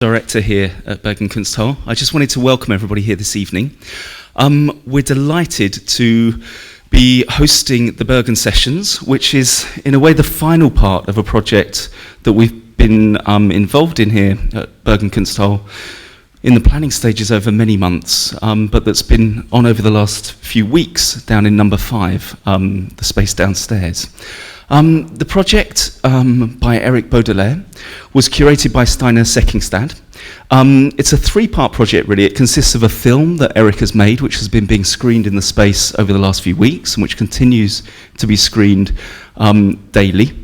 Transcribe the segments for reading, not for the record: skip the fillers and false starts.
Director here at Bergen Kunsthall. I just wanted to welcome everybody here this evening. We're delighted to be hosting the Bergen Sessions, which is in a way the final part of a project that we've been involved in here at Bergen Kunsthall in the planning stages over many months, but that's been on over the last few weeks down in number 5, the space downstairs. The project by Baudelaire was curated by Steiner Sekingstad. It's a 3-part project, really. It consists of a film that Eric has made, which has been being screened in the space over the last few weeks, and which continues to be screened daily.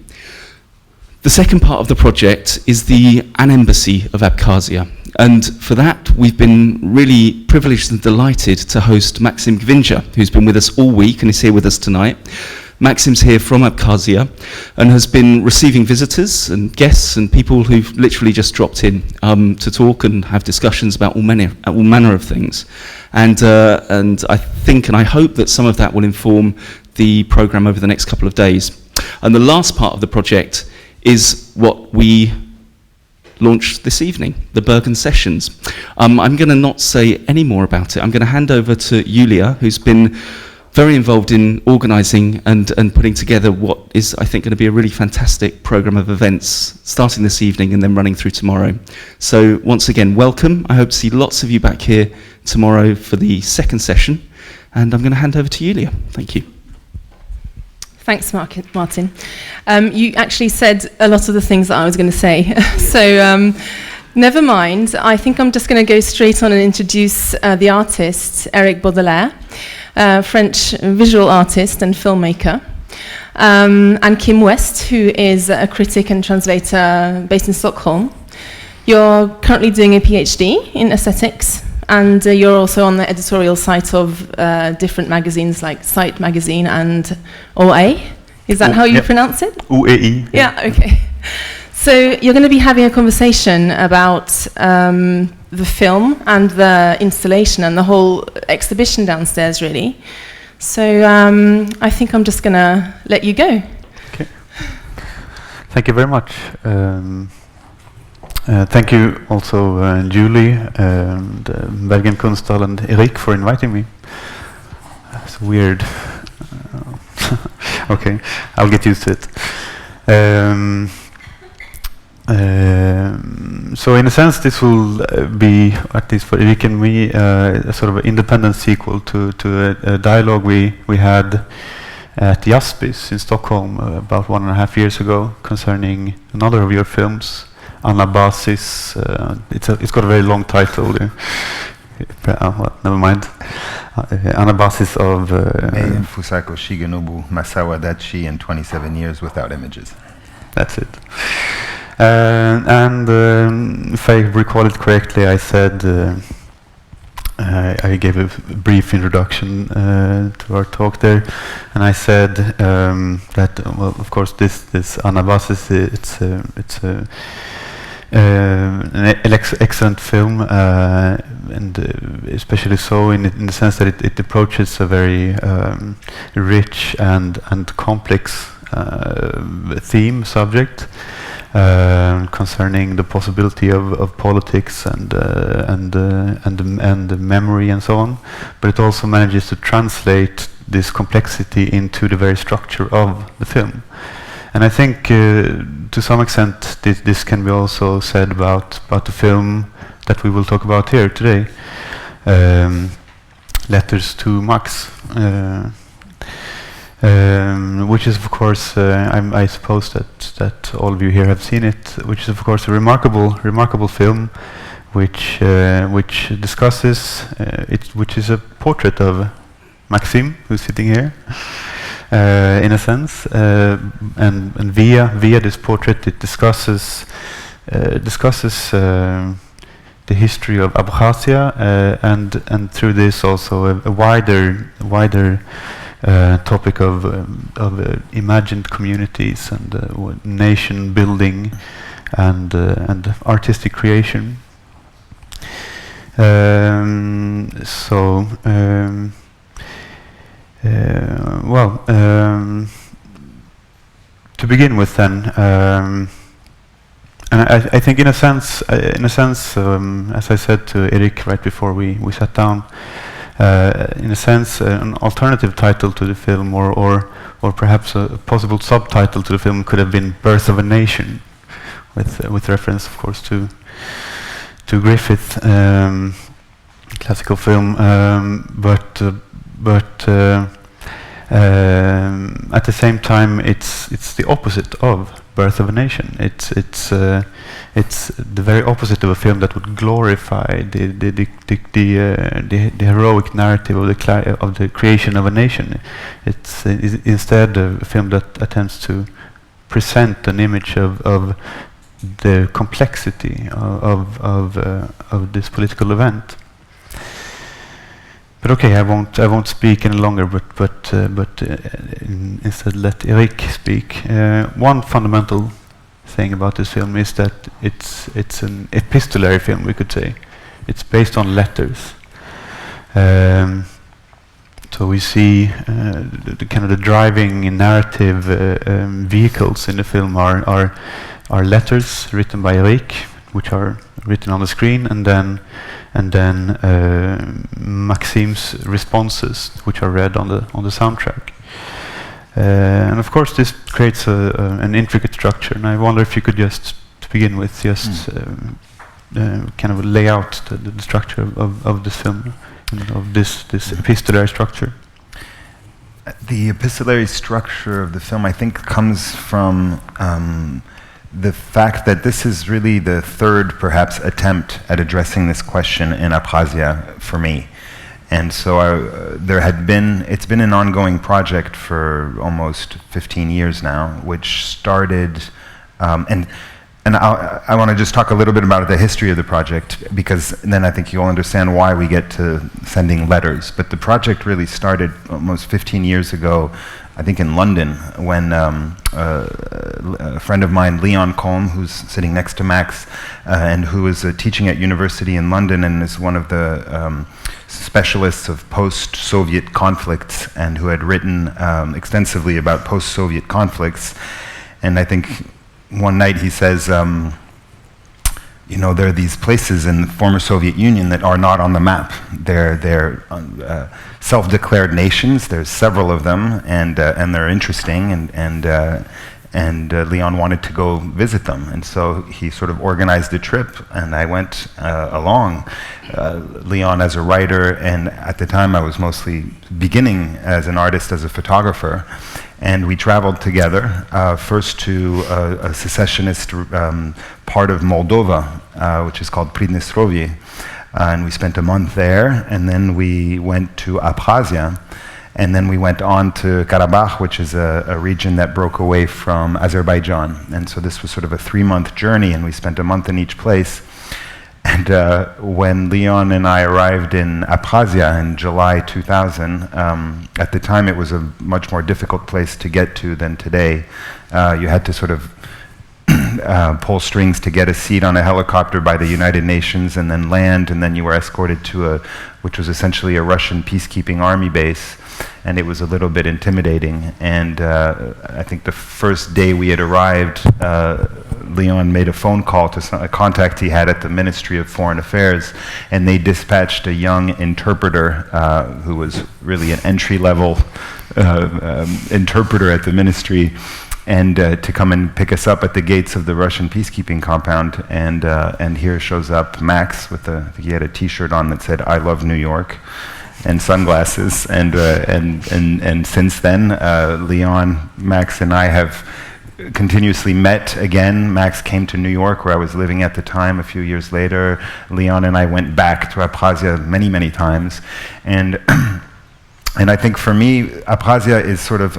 The second part of the project is An Embassy of Abkhazia. And for that, we've been really privileged and delighted to host Maxim Gvinja, who's been with us all week and is here with us tonight. Maxim's here from Abkhazia and has been receiving visitors and guests and people who've literally just dropped in to talk and have discussions about all manner of things. And I think and I hope that some of that will inform the programme over the next couple of days. And the last part of the project is what we launched this evening, the Bergen Sessions. I'm going to not say any more about it. I'm going to hand over to Julia, who's been very involved in organising and putting together what is, I think, going to be a really fantastic programme of events starting this evening and then running through tomorrow. So once again, welcome. I hope to see lots of you back here tomorrow for the second session. And I'm going to hand over to Julia. Thank you. Thanks, Martin. You actually said a lot of the things that I was going to say. So never mind. I think I'm just going to go straight on and introduce the artist, Eric Baudelaire. French visual artist and filmmaker, and Kim West, who is a critic and translator based in Stockholm. You're currently doing a PhD in aesthetics, and you're also on the editorial site of different magazines like Sight magazine and OA. Is that how you pronounce it? OEI. Yeah, okay. So you're going to be having a conversation about the film and the installation and the whole exhibition downstairs, really. So I think I'm just going to let you go. Okay. Thank you very much. Thank you also, Julie, and Bergen Kunsthall and Erik for inviting me. That's weird. Okay, I'll get used to it. So in a sense this will be, at least for Erik and me, a sort of an independent sequel to a dialogue we had at the Jaspis in Stockholm about 1.5 years ago concerning another of your films, Anabasis. It's got a very long title. Well, never mind. Anabasis of Fusako Shigenobu Masawa Dachi in 27 years without images. That's it. And if I recall it correctly, I said I gave a brief introduction to our talk there, and I said that, well, of course, this Anabasis, it's an excellent film, and especially so in the sense that it approaches a very rich and complex theme subject. Concerning the possibility of politics and memory and so on, but it also manages to translate this complexity into the very structure of the film. And I think to some extent this can be also said about the film that we will talk about here today, Letters to Max. Which is, of course, I suppose that all of you here have seen it. Which is, of course, a remarkable film, which discusses which is a portrait of Maxim, who's sitting here, in a sense, and via this portrait, it discusses the history of Abkhazia, and through this also a wider topic of imagined communities and nation building and artistic creation. To begin with, then, And I think, in a sense, as I said to Eric right before we sat down, in a sense, an alternative title to the film, or perhaps a possible subtitle to the film, could have been "Birth of a Nation," with reference, of course, to Griffith, classical film, but at the same time, it's the opposite of Birth of a Nation. It's the very opposite of a film that would glorify the heroic narrative of the creation of a nation. It's instead a film that attempts to present an image of the complexity of this political event. But okay, I won't speak any longer. But instead let Eric speak. One fundamental thing about this film is that it's an epistolary film, we could say. It's based on letters. So we see the kind of the driving narrative vehicles in the film are letters written by Eric, which are written on the screen, and then Maxime's responses, which are read on the soundtrack. And of course, this creates an intricate structure. And I wonder if you could just, to begin with, just kind of lay out the structure of this film, of this epistolary structure. The epistolary structure of the film, I think, comes from the fact that this is really the third, perhaps, attempt at addressing this question in Abkhazia for me. And so it's been an ongoing project for almost 15 years now, which started, and I want to just talk a little bit about the history of the project, because then I think you'll understand why we get to sending letters. But the project really started almost 15 years ago, I think in London, when a friend of mine, Leon Colm, who's sitting next to Max, and who is teaching at university in London and is one of the specialists of post-Soviet conflicts, and who had written extensively about post-Soviet conflicts. And I think one night he says, you know, there are these places in the former Soviet Union that are not on the map. They're self-declared nations. There's several of them, and they're interesting. And Leon wanted to go visit them, and so he sort of organized a trip, and I went along. Leon as a writer, and at the time I was mostly beginning as an artist, as a photographer. And we traveled together, first to a secessionist part of Moldova, which is called Pridnestrovye. And we spent a month there, and then we went to Abkhazia, and then we went on to Karabakh, which is a region that broke away from Azerbaijan. And so this was sort of a 3-month journey, and we spent a month in each place. And when Leon and I arrived in Abkhazia in July 2000, at the time it was a much more difficult place to get to than today. You had to sort of pull strings to get a seat on a helicopter by the United Nations and then land, and then you were escorted to which was essentially a Russian peacekeeping army base, and it was a little bit intimidating. And I think the first day we had arrived, Leon made a phone call to a contact he had at the Ministry of Foreign Affairs, and they dispatched a young interpreter who was really an entry-level interpreter at the ministry, and to come and pick us up at the gates of the Russian peacekeeping compound. And here shows up Max with he had a T-shirt on that said "I love New York," and sunglasses. And since then, Leon, Max, and I have continuously met again. Max came to New York, where I was living at the time. A few years later, Leon and I went back to Abkhazia many times, and I think for me, Abkhazia is sort of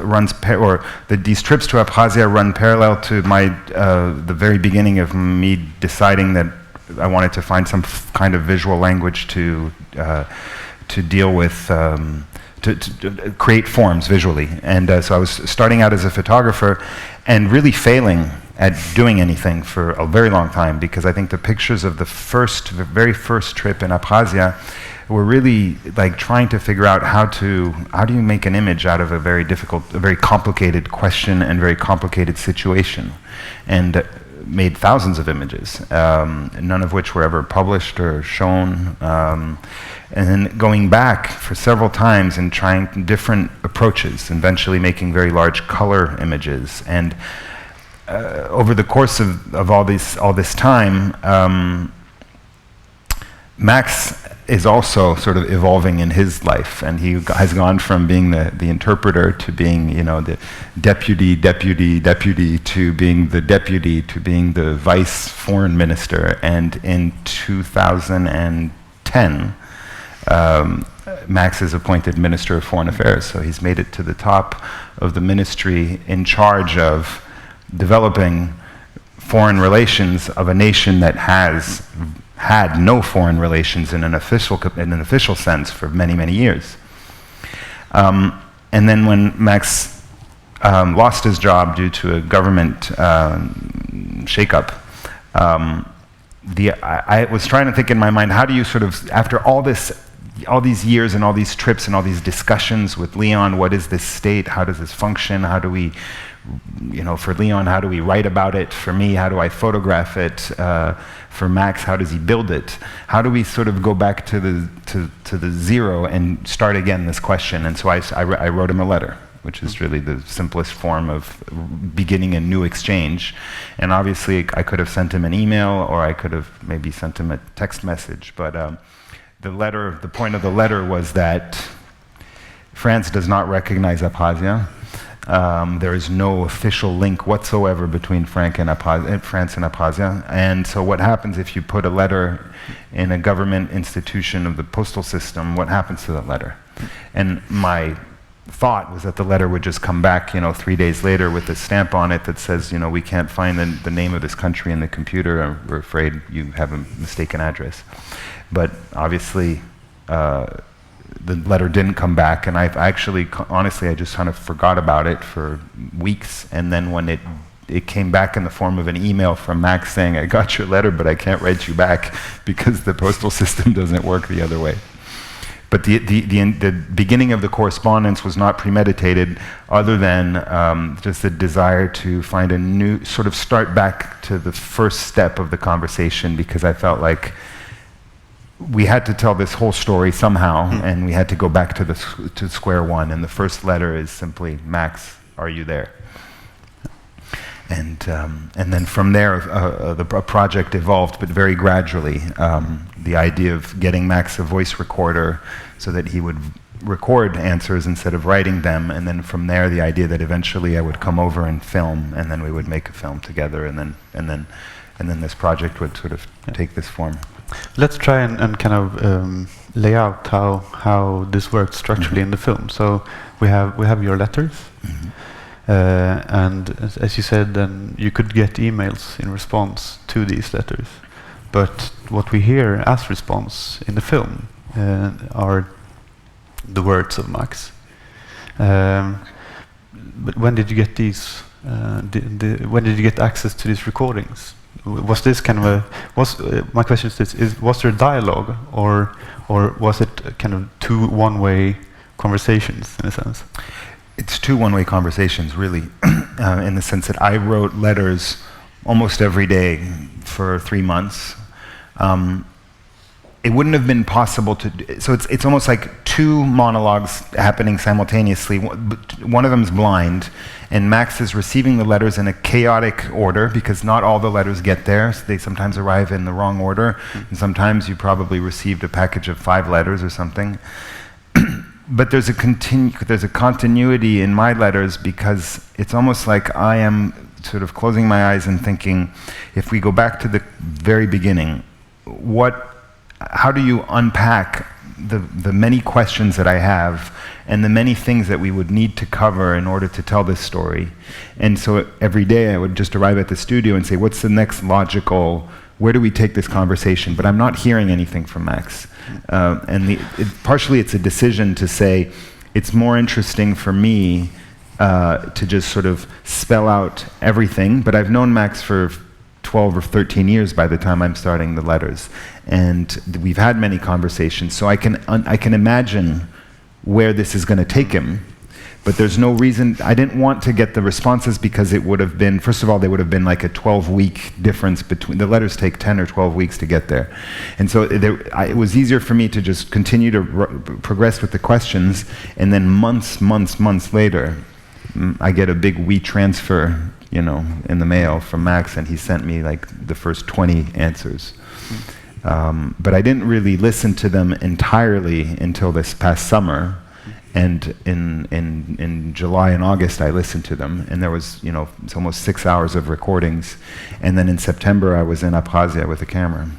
these trips to Abkhazia run parallel to the very beginning of me deciding that I wanted to find some kind of visual language to deal with, to create forms visually. And so I was starting out as a photographer and really failing at doing anything for a very long time, because I think the pictures of the very first trip in Abkhazia were really like trying to figure out how do you make an image out of a very complicated question and very complicated situation. And made thousands of images, none of which were ever published or shown. And then going back for several times and trying different approaches, eventually making very large color images. And over the course of all this time, Max is also sort of evolving in his life, and he has gone from being the interpreter to being, the deputy to being the deputy to being the vice foreign minister. And in 2010, Max is appointed Minister of Foreign Affairs, so he's made it to the top of the ministry in charge of developing foreign relations of a nation that has had no foreign relations in an official sense for many, many years. And then when Max lost his job due to a government shakeup, I was trying to think in my mind, how do you sort of, after all these years and all these trips and all these discussions with Leon, what is this state? How does this function? How do we, for Leon, how do we write about it? For me, how do I photograph it? For Max, how does he build it? How do we sort of go back to the zero and start again this question? And so I wrote him a letter, which is really the simplest form of beginning a new exchange. And obviously, I could have sent him an email, or I could have maybe sent him a text message. But the point of the letter was that France does not recognize Abkhazia. There is no official link whatsoever between France and Abkhazia. And so what happens if you put a letter in a government institution of the postal system, what happens to that letter? And my thought was that the letter would just come back, 3 days later with a stamp on it that says, we can't find the name of this country in the computer. We're afraid you have a mistaken address. But obviously, the letter didn't come back, and honestly, I just kind of forgot about it for weeks. And then when it came back in the form of an email from Max saying, I got your letter, but I can't write you back because the postal system doesn't work the other way. But the beginning of the correspondence was not premeditated, other than just the desire to find a new, sort of start back to the first step of the conversation, because I felt like we had to tell this whole story somehow, and we had to go back to square one. And the first letter is simply, Max, are you there? And then from there, the project evolved, but very gradually. The idea of getting Max a voice recorder so that he would record answers instead of writing them, and then from there, the idea that eventually I would come over and film, and then we would make a film together, and then this project would sort of take this form. Let's try and kind of lay out how this works structurally in the film. So we have your letters, and as you said, then you could get emails in response to these letters. But what we hear as response in the film are the words of Max. But when did you get these? When did you get access to these recordings? Was this kind of my question is this: was there a dialogue, or was it kind of two one-way conversations in a sense? It's two one-way conversations, really, in the sense that I wrote letters almost every day for 3 months. It wouldn't have been possible to do, so it's almost like two monologues happening simultaneously. One of them is blind, and Max is receiving the letters in a chaotic order, because not all the letters get there. So they sometimes arrive in the wrong order, and sometimes you probably received a package of 5 letters or something. But there's a continuity in my letters, because it's almost like I am sort of closing my eyes and thinking, if we go back to the very beginning, how do you unpack the many questions that I have and the many things that we would need to cover in order to tell this story? And so every day I would just arrive at the studio and say, what's the next logical, where do we take this conversation? But I'm not hearing anything from Max. Partially it's a decision to say, it's more interesting for me to just sort of spell out everything, but I've known Max for 12 or 13 years by the time I'm starting the letters, and we've had many conversations, so I can imagine where this is going to take him. But there's no reason, I didn't want to get the responses because it would have been, first of all, they would have been like a 12-week difference between, the letters take 10 or 12 weeks to get there. And so it was easier for me to just continue to progress with the questions, and then months later, I get a big WeTransfer, in the mail from Max, and he sent me like the first 20 answers. But I didn't really listen to them entirely until this past summer. And in July and August, I listened to them, and there was, it's almost 6 hours of recordings. And then in September, I was in Abkhazia with a camera.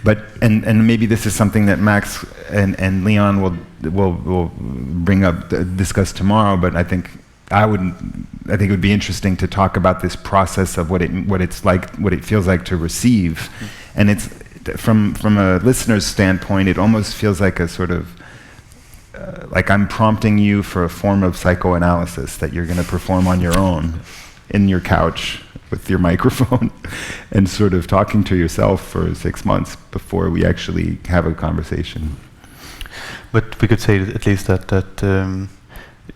But and maybe this is something that Max and Leon will bring up, discuss tomorrow. But I think it would be interesting to talk about this process of what it's like, what it feels like to receive, and it's from a listener's standpoint, it almost feels like a sort of like I'm prompting you for a form of psychoanalysis that you're going to perform on your own in your couch with your microphone and sort of talking to yourself for 6 months before we actually have a conversation. But we could say at least that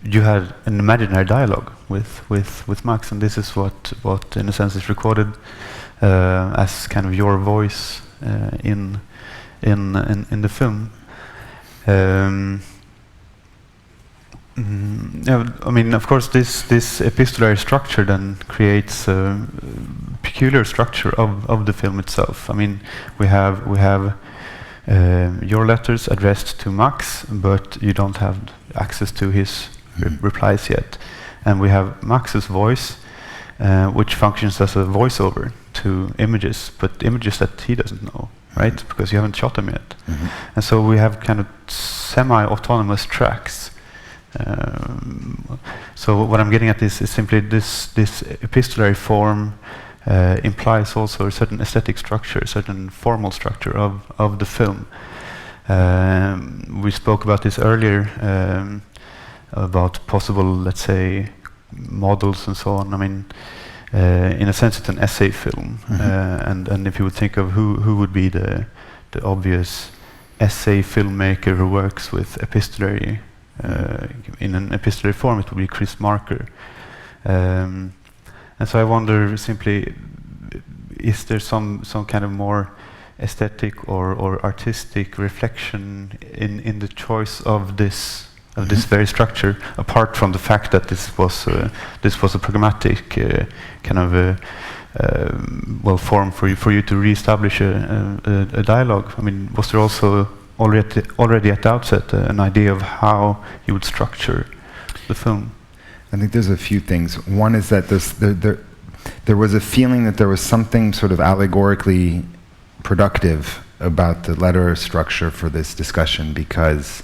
you had an imaginary dialogue with Max, and this is what in a sense is recorded as kind of your voice in the film. Yeah, I mean, of course, this epistolary structure then creates a peculiar structure of the film itself. I mean, we have your letters addressed to Max, but you don't have access to his replies yet, and we have Max's voice, which functions as a voiceover to images, but images that he doesn't know, right? Because you haven't shot them yet, and so we have kind of semi-autonomous tracks. So what I'm getting at is simply this epistolary form implies also a certain aesthetic structure, a certain formal structure of the film. We spoke about this earlier, about possible, let's say, models and so on. I mean, in a sense, it's an essay film, and if you would think of who would be the obvious essay filmmaker who works with epistolary. In an epistolary form, it would be Chris Marker. And so I wonder simply, is there some kind of more aesthetic or artistic reflection in the choice of this very structure, apart from the fact that this was a pragmatic kind of form for you to reestablish a dialogue? I mean, was there also already at the outset an idea of how you would structure the film? I think there's a few things. One is that there was a feeling that there was something sort of allegorically productive about the letter structure for this discussion, because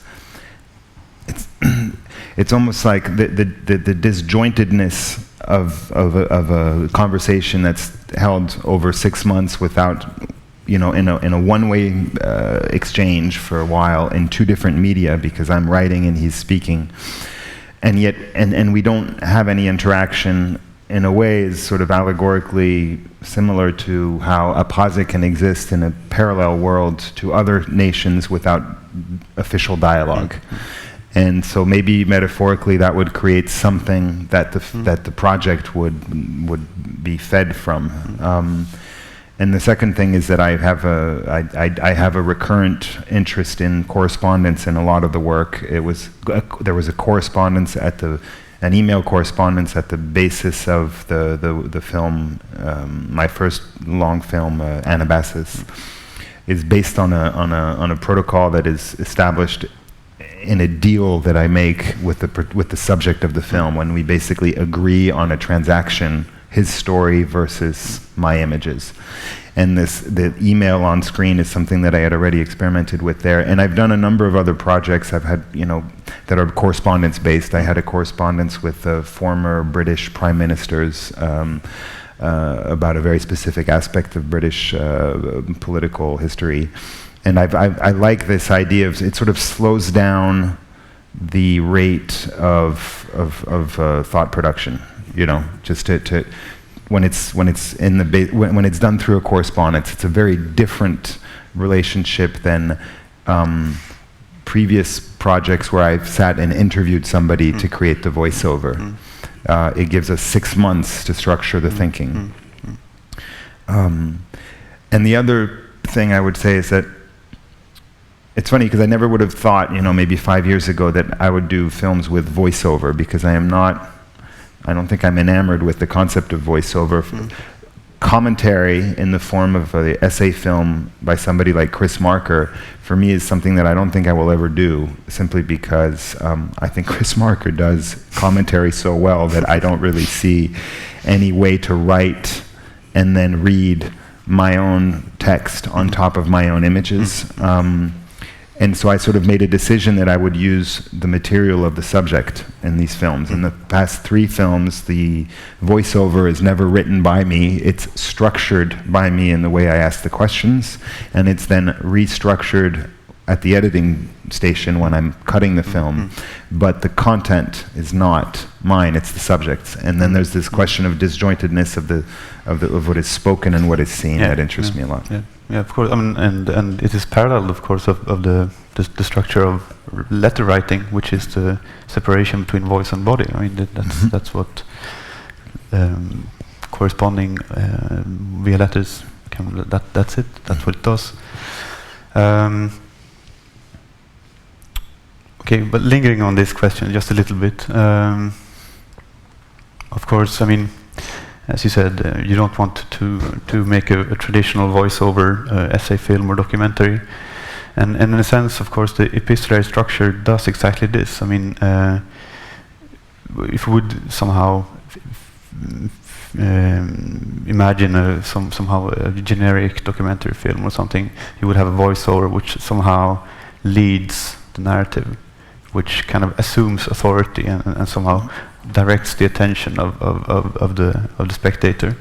it's almost like the disjointedness of a conversation that's held over 6 months without, in a one-way exchange for a while in two different media, because I'm writing and he's speaking, and yet and we don't have any interaction, in a way is sort of allegorically similar to how Abkhazia can exist in a parallel world to other nations without official dialogue. And so maybe metaphorically that would create something that the project would be fed from. And the second thing is that I have a recurrent interest in correspondence in a lot of the work. There was a correspondence an email correspondence at the basis of the film. My first long film, Anabasis, is based on a protocol that is established in a deal that I make with the subject of the film, when we basically agree on a transaction, his story versus my images. And the email on screen is something that I had already experimented with there. And I've done a number of other projects I've had, that are correspondence based. I had a correspondence with the former British prime ministers about a very specific aspect of British political history. And I like this idea of, it sort of slows down the rate of thought production. Just to when it's done through a correspondence, it's a very different relationship than previous projects where I've sat and interviewed somebody to create the voiceover. It gives us 6 months to structure the thinking. And the other thing I would say is that it's funny because I never would have thought, maybe 5 years ago that I would do films with voiceover, because I don't think I'm enamored with the concept of voiceover. Commentary in the form of an essay film by somebody like Chris Marker, for me, is something that I don't think I will ever do, simply because I think Chris Marker does commentary so well that I don't really see any way to write and then read my own text on top of my own images. And so I sort of made a decision that I would use the material of the subject in these films. In the past 3 films, the voiceover is never written by me. It's structured by me in the way I ask the questions, and it's then restructured at the editing station when I'm cutting the film. But the content is not mine, it's the subject's. And then there's this question of disjointedness of what is spoken and what is seen that interests me a lot. Yeah, of course. I mean, and it is parallel, of course, of the structure of letter writing, which is the separation between voice and body. I mean, that's what corresponding via letters that's it. That's what it does. Okay, but lingering on this question just a little bit. Of course, I mean, as you said, you don't want to make a traditional voiceover essay film or documentary, and in a sense, of course, the epistolary structure does exactly this. I mean, if we would somehow imagine somehow a generic documentary film or something, you would have a voiceover which somehow leads the narrative, which kind of assumes authority and somehow directs the attention of the spectator.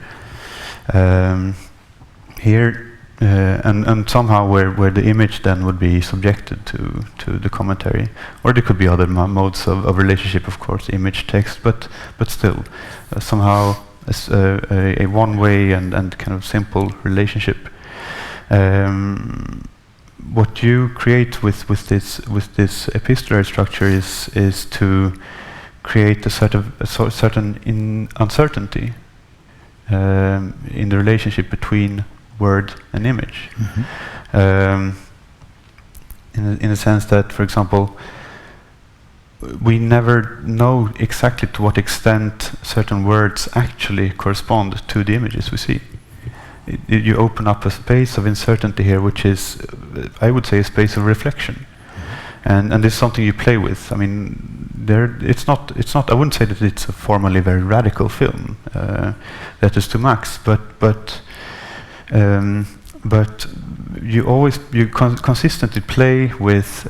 Here and somehow where the image then would be subjected to the commentary, or there could be other modes of relationship, of course, image text, but still somehow a one-way and kind of simple relationship. What you create with this epistolary structure is to create a certain uncertainty in the relationship between word and image. In a sense that, for example, we never know exactly to what extent certain words actually correspond to the images we see. You open up a space of uncertainty here, which is, I would say, a space of reflection, and this is something you play with. I mean, it's not. I wouldn't say that it's a formally very radical film. That is to max, but you consistently play with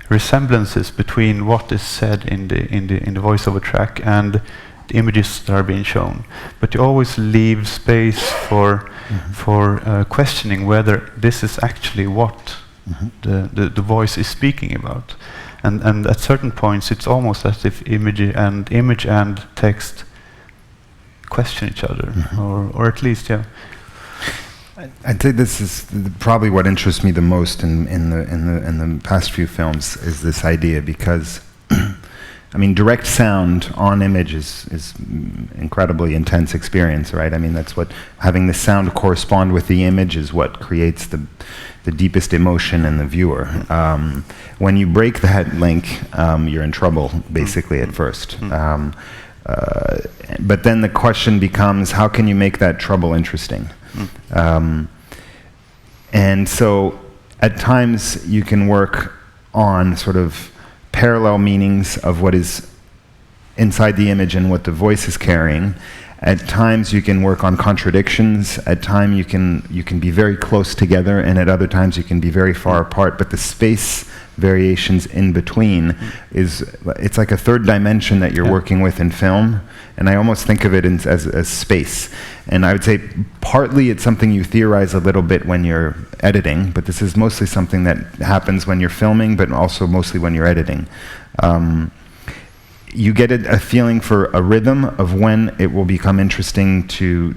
resemblances between what is said in the voiceover track and the images that are being shown, but you always leave space for questioning whether this is actually what the voice is speaking about, and at certain points it's almost as if image and text question each other, or at least I'd say this is probably what interests me the most in the past few films, is this idea, because I mean, direct sound on image is incredibly intense experience, right? I mean, that's what having the sound correspond with the image is what creates the deepest emotion in the viewer. When you break that link, you're in trouble, basically, at first. But then the question becomes, how can you make that trouble interesting? And so, at times, you can work on sort of parallel meanings of what is inside the image and what the voice is carrying. At times you can work on contradictions. At times you can be very close together, and at other times you can be very far apart. But the space variations in between it's like a third dimension that you're working with in film. And I almost think of it as space. And I would say partly it's something you theorize a little bit when you're editing, but this is mostly something that happens when you're filming, but also mostly when you're editing. You get a feeling for a rhythm of when it will become interesting to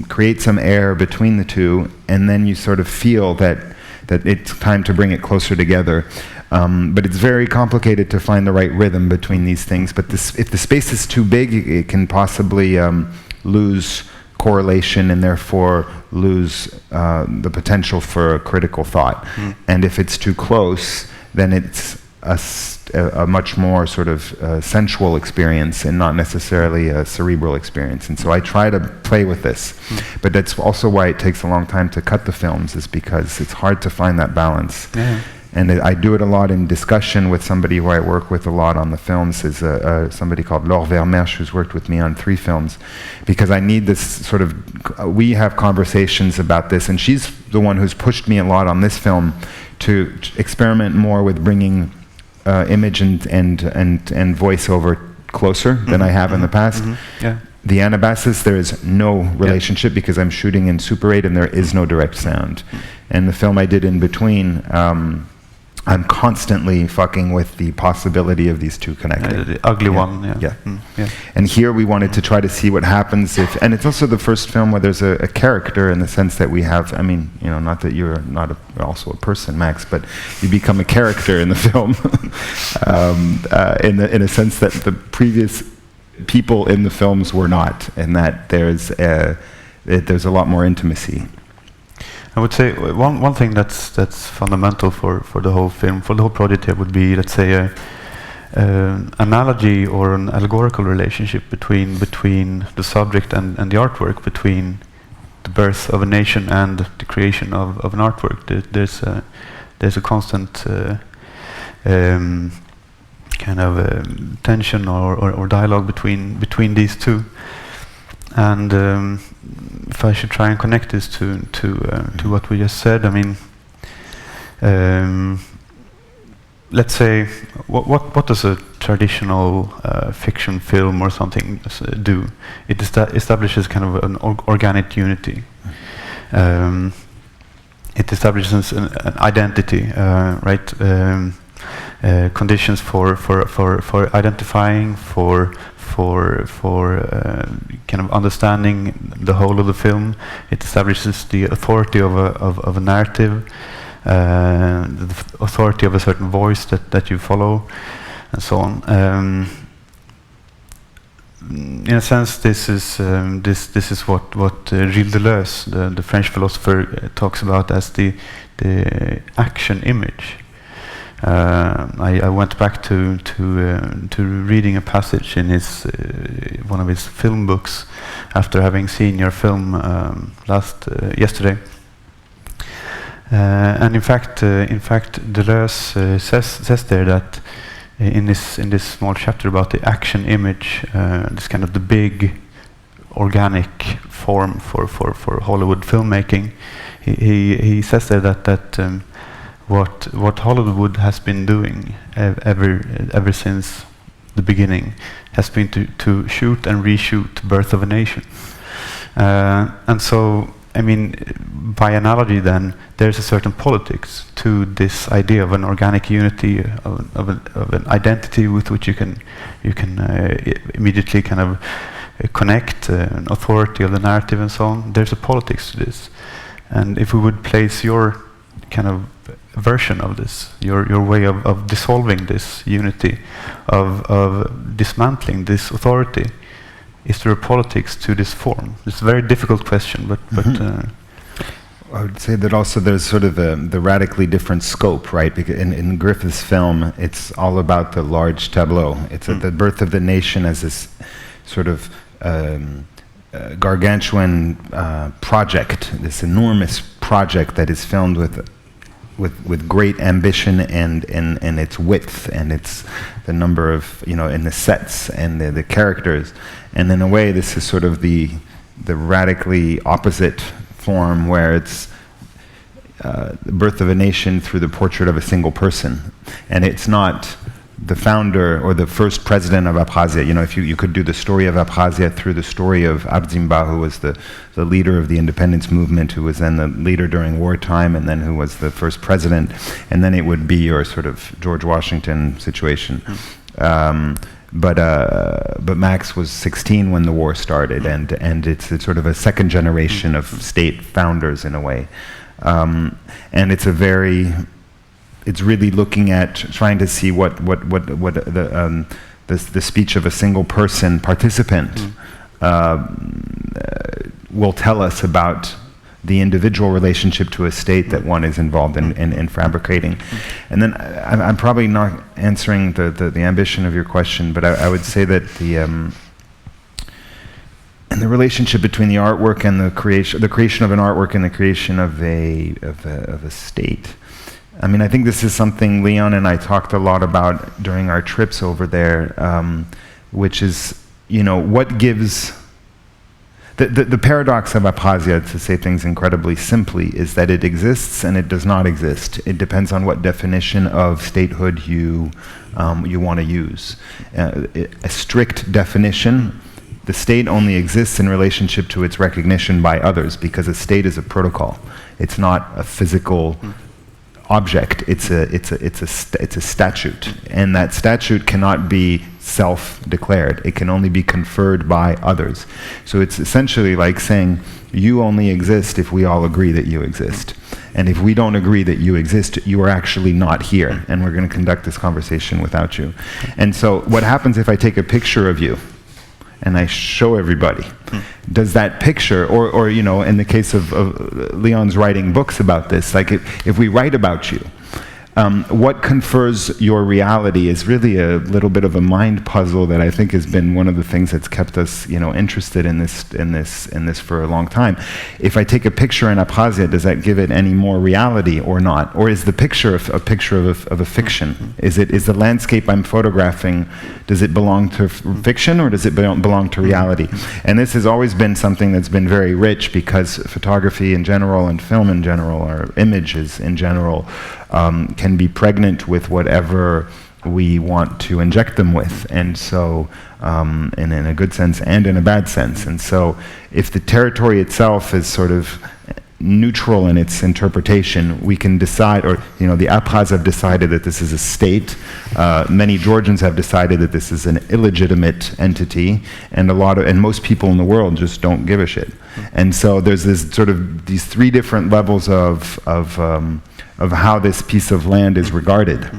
create some air between the two, and then you sort of feel that that it's time to bring it closer together. But it's very complicated to find the right rhythm between these things. But if the space is too big, it can possibly lose correlation and therefore lose the potential for a critical thought. And if it's too close, then it's a much more sort of sensual experience and not necessarily a cerebral experience. And so I try to play with this. But that's also why it takes a long time to cut the films, is because it's hard to find that balance. Yeah. And I do it a lot in discussion with somebody who I work with a lot on the films, is somebody called Laure Vermersch, who's worked with me on 3 films, because I need this sort of, we have conversations about this, and she's the one who's pushed me a lot on this film to experiment more with bringing image and voiceover closer than I have in the past. Yeah. The Anabasis, there is no relationship because I'm shooting in Super 8 and there is no direct sound. And the film I did in between, I'm constantly fucking with the possibility of these two connecting. The ugly one, yeah. Yeah. Yeah. And here we wanted to try to see what happens if, and it's also the first film where there's a character in the sense that we have, I mean, you know, not that you're not also a person, Max, but you become a character in the film, in a sense that the previous people in the films were not, and that there's a lot more intimacy. I would say one thing that's fundamental for the whole film, for the whole project here, would be, let's say, analogy or an allegorical relationship between the subject and the artwork, between the birth of a nation and the creation of an artwork. There's a constant kind of tension or dialogue between these two. And if I should try and connect this to what we just said, I mean, let's say, what does a traditional fiction film or something do? It establishes kind of an organic unity. It establishes an identity, right? Conditions for identifying, for kind of understanding the whole of the film. It establishes the authority of a narrative, the authority of a certain voice that you follow, and so on. In a sense, this is what Gilles Deleuze, the French philosopher, talks about as the action image. I went back to reading a passage in his one of his film books after having seen your film yesterday, and in fact Deleuze says there that in this small chapter about the action image, this kind of the big organic form for Hollywood filmmaking, he says there that what Hollywood has been doing ever since the beginning has been to shoot and reshoot Birth of a Nation. And so, I mean, by analogy then, there's a certain politics to this idea of an organic unity, of an identity with which you can immediately kind of connect, an authority of the narrative and so on. There's a politics to this. And if we would place your kind of version of this, your way of dissolving this unity, of dismantling this authority, is there a politics to this form? It's a very difficult question, but I would say that also there's sort of the radically different scope, right? Because in Griffith's film, it's all about the large tableau. It's the Birth of the Nation as this sort of gargantuan project, this enormous project that is filmed with great ambition and its width and its the number of, you know, and the sets and the characters, and in a way this is sort of the radically opposite form where it's the birth of a nation through the portrait of a single person, and it's not the founder or the first president of Abkhazia. You know, if you could do the story of Abkhazia through the story of Abdzimba, who was the leader of the independence movement, who was then the leader during wartime, and then who was the first president, and then it would be your sort of George Washington situation. But Max was 16 when the war started, and it's sort of a second generation of state founders in a way. And it's really looking at trying to see what the speech of a single person participant will tell us about the individual relationship to a state that one is involved in fabricating. And then I'm probably not answering the ambition of your question, but I would say that and the relationship between the artwork and the creation of an artwork and the creation of a state. I mean, I think this is something Leon and I talked a lot about during our trips over there, which is, what gives... The paradox of Abkhazia, to say things incredibly simply, is that it exists and it does not exist. It depends on what definition of statehood you want to use. A strict definition, the state only exists in relationship to its recognition by others, because a state is a protocol. It's not a physical object. It's a statute, and that statute cannot be self-declared. It can only be conferred by others. So it's essentially like saying, you only exist if we all agree that you exist. And if we don't agree that you exist, you are actually not here, and we're going to conduct this conversation without you. And so what happens if I take a picture of you and I show everybody? Does that picture, or in the case of Leon's writing books about this, like if we write about you, what confers your reality is really a little bit of a mind puzzle that I think has been one of the things that's kept us, interested in this for a long time. If I take a picture in Abkhazia, does that give it any more reality or not? Or is the picture a picture of a fiction? Is the landscape I'm photographing, does it belong to fiction, or does it belong to reality? And this has always been something that's been very rich, because photography in general and film in general, or images in general, can be pregnant with whatever we want to inject them with, and so in a good sense and in a bad sense. And so if the territory itself is sort of neutral in its interpretation, we can decide, or the Abkhaz have decided that this is a state, many Georgians have decided that this is an illegitimate entity, and most people in the world just don't give a shit. And so there's this sort of these three different levels of how this piece of land is regarded.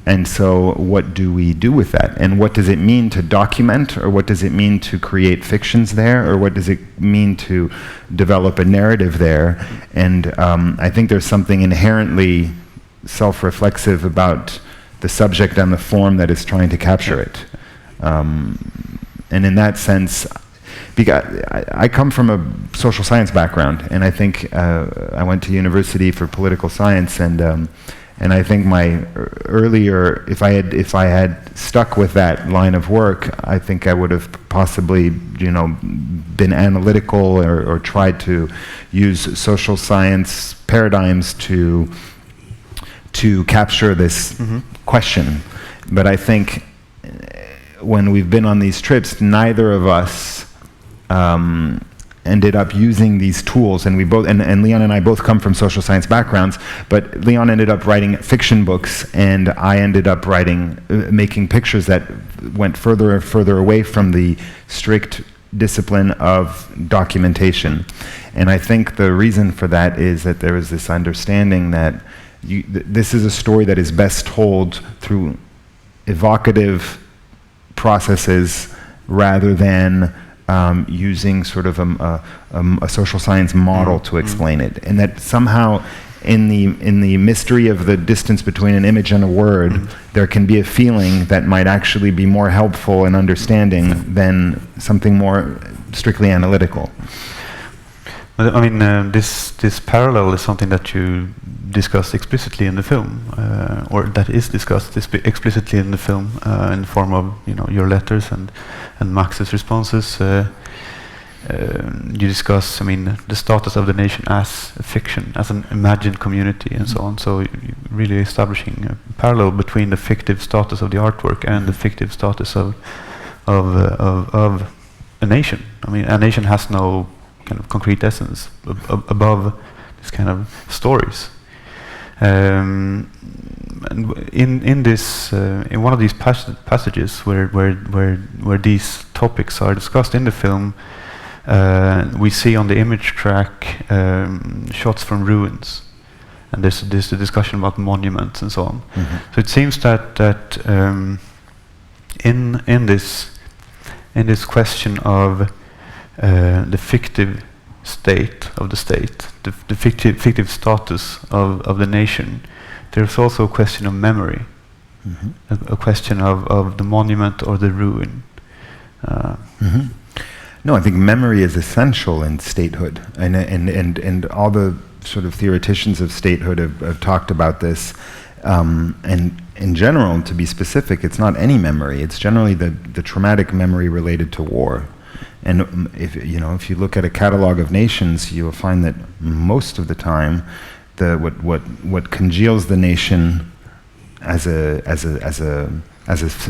And so what do we do with that? And what does it mean to document, or what does it mean to create fictions there, or what does it mean to develop a narrative there? And I think there's something inherently self-reflexive about the subject and the form that is trying to capture it. And in that sense, because I come from a social science background, and I think I went to university for political science, and I think my earlier, if I had stuck with that line of work, I think I would have possibly, been analytical or tried to use social science paradigms to capture this question. But I think when we've been on these trips, neither of us ended up using these tools, and we both, and Leon and I both come from social science backgrounds, but Leon ended up writing fiction books, and I ended up making pictures that went further and further away from the strict discipline of documentation. And I think the reason for that is that there is this understanding that this is a story that is best told through evocative processes rather than using sort of a social science model to explain it, and that somehow in the mystery of the distance between an image and a word, there can be a feeling that might actually be more helpful in understanding than something more strictly analytical. I mean, this parallel is something that you discuss explicitly in the film, or that is discussed explicitly in the film in the form of your letters and Max's responses. You discuss, the status of the nation as a fiction, as an imagined community, and so on. So really establishing a parallel between the fictive status of the artwork and the fictive status of a nation. A nation has no kind of concrete essence above this kind of stories. And in this, in one of these passages where these topics are discussed in the film, we see on the image track shots from ruins, and there's a discussion about monuments and so on. So it seems that in this question of the fictive state of the state, the fictive status of the nation, there's also a question of memory, a question of the monument or the ruin. No, I think memory is essential in statehood, and all the sort of theoreticians of statehood have talked about this. And in general, to be specific, it's not any memory. It's generally the traumatic memory related to war. And if you look at a catalog of nations, you will find that most of the time, what congeals the nation as a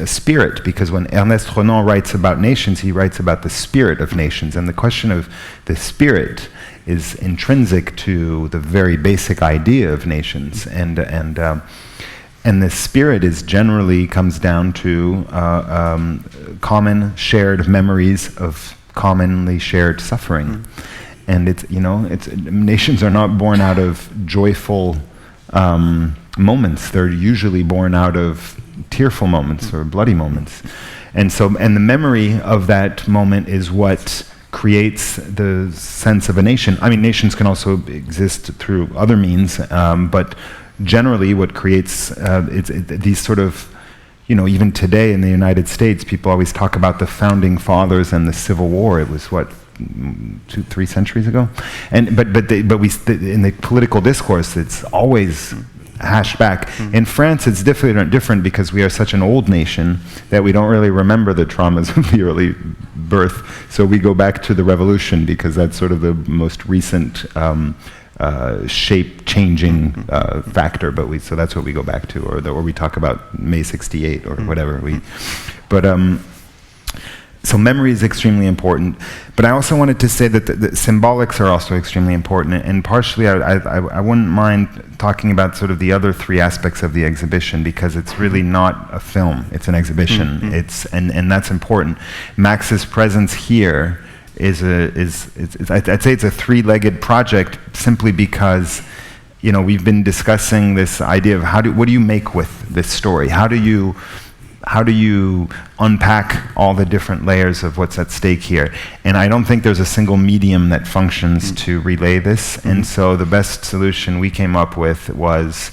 spirit, because when Ernest Renan writes about nations, he writes about the spirit of nations, and the question of the spirit is intrinsic to the very basic idea of nations, and the spirit is generally comes down to common shared memories of commonly shared suffering, and nations are not born out of joyful moments; they're usually born out of tearful moments or bloody moments, and the memory of that moment is what creates the sense of a nation. I mean, nations can also exist through other means, but generally what creates these sort of, even today in the United States, people always talk about the founding fathers and the Civil War. It was 2-3 centuries ago, but in the political discourse, it's always hashed back. In France, it's different because we are such an old nation that we don't really remember the traumas of the early birth. So we go back to the revolution because that's sort of the most recent shape-changing factor. So that's what we go back to, or we talk about May '68 or whatever. So memory is extremely important, but I also wanted to say that the symbolics are also extremely important, and partially I wouldn't mind talking about sort of the other three aspects of the exhibition, because it's really not a film, it's an exhibition. And that's important. Max's presence here I'd say it's a three-legged project, simply because we've been discussing this idea of what do you make with this story? How do you unpack all the different layers of what's at stake here? And I don't think there's a single medium that functions to relay this. And so the best solution we came up with was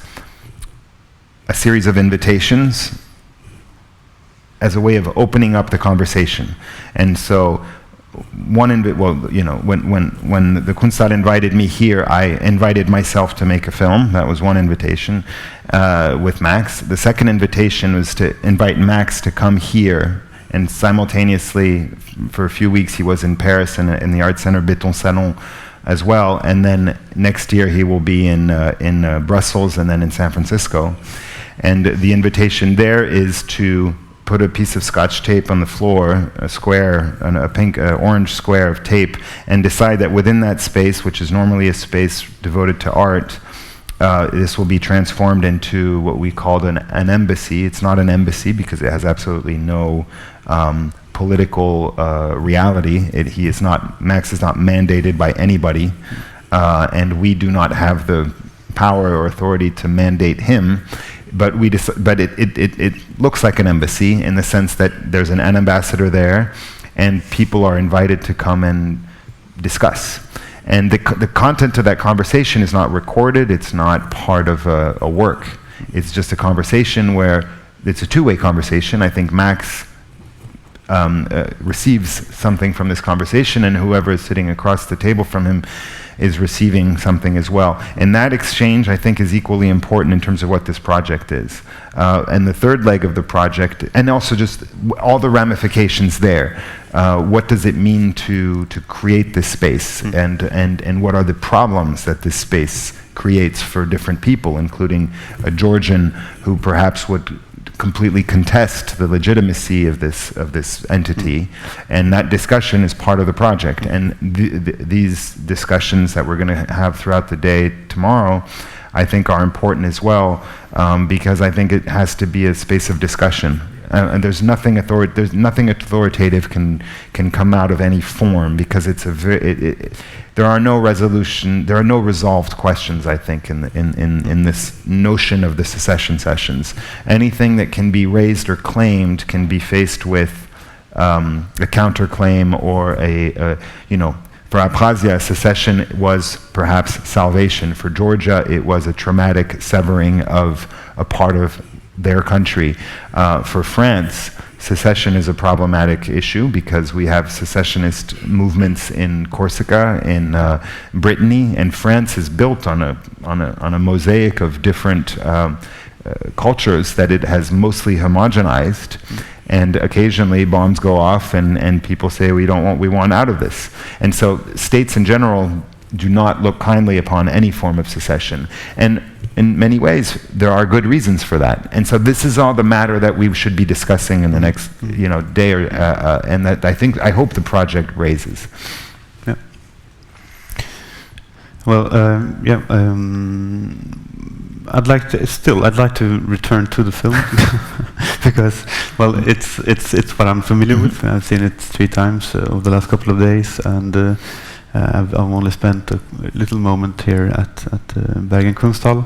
a series of invitations as a way of opening up the conversation. And so when the Kunsthall invited me here, I invited myself to make a film. That was one invitation with Max. The second invitation was to invite Max to come here, and simultaneously, for a few weeks, he was in Paris in the art center Béton Salon as well. And then next year he will be in Brussels and then in San Francisco. And the invitation there is to put a piece of Scotch tape on the floor, a square, a pink, orange square of tape, and decide that within that space, which is normally a space devoted to art, this will be transformed into what we called an embassy. It's not an embassy because it has absolutely no political reality. Max is not mandated by anybody, and we do not have the power or authority to mandate him. But it looks like an embassy in the sense that there's an ambassador there, and people are invited to come and discuss. And the content of that conversation is not recorded. It's not part of a work. It's just a conversation where it's a two-way conversation. I think Max receives something from this conversation, and whoever is sitting across the table from him is receiving something as well. And that exchange, I think, is equally important in terms of what this project is. And the third leg of the project, and also just all the ramifications there. What does it mean to create this space, and what are the problems that this space creates for different people, including a Georgian who perhaps would completely contest the legitimacy of this entity, and that discussion is part of the project. And these discussions that we're going to have throughout the day tomorrow, I think, are important as well, because I think it has to be a space of discussion. and there's nothing authoritative can come out of any form, because it's there are no resolved questions, I think, in this notion of the Secession Sessions. Anything that can be raised or claimed can be faced with a counterclaim, or for Abkhazia, secession was perhaps salvation. For Georgia, it was a traumatic severing of a part of their country. For France, secession is a problematic issue because we have secessionist movements in Corsica, in Brittany, and France is built on a mosaic of different cultures that it has mostly homogenized. And occasionally bombs go off and people say we want out of this. And so states in general do not look kindly upon any form of secession. And in many ways, there are good reasons for that. And so this is all the matter that we should be discussing in the next day, and that I hope the project raises. Yeah. Well, I'd like to return to the film because, well, it's what I'm familiar with. I've seen it 3 times over the last couple of days, and I've only spent a little moment here at Bergen Kunsthall.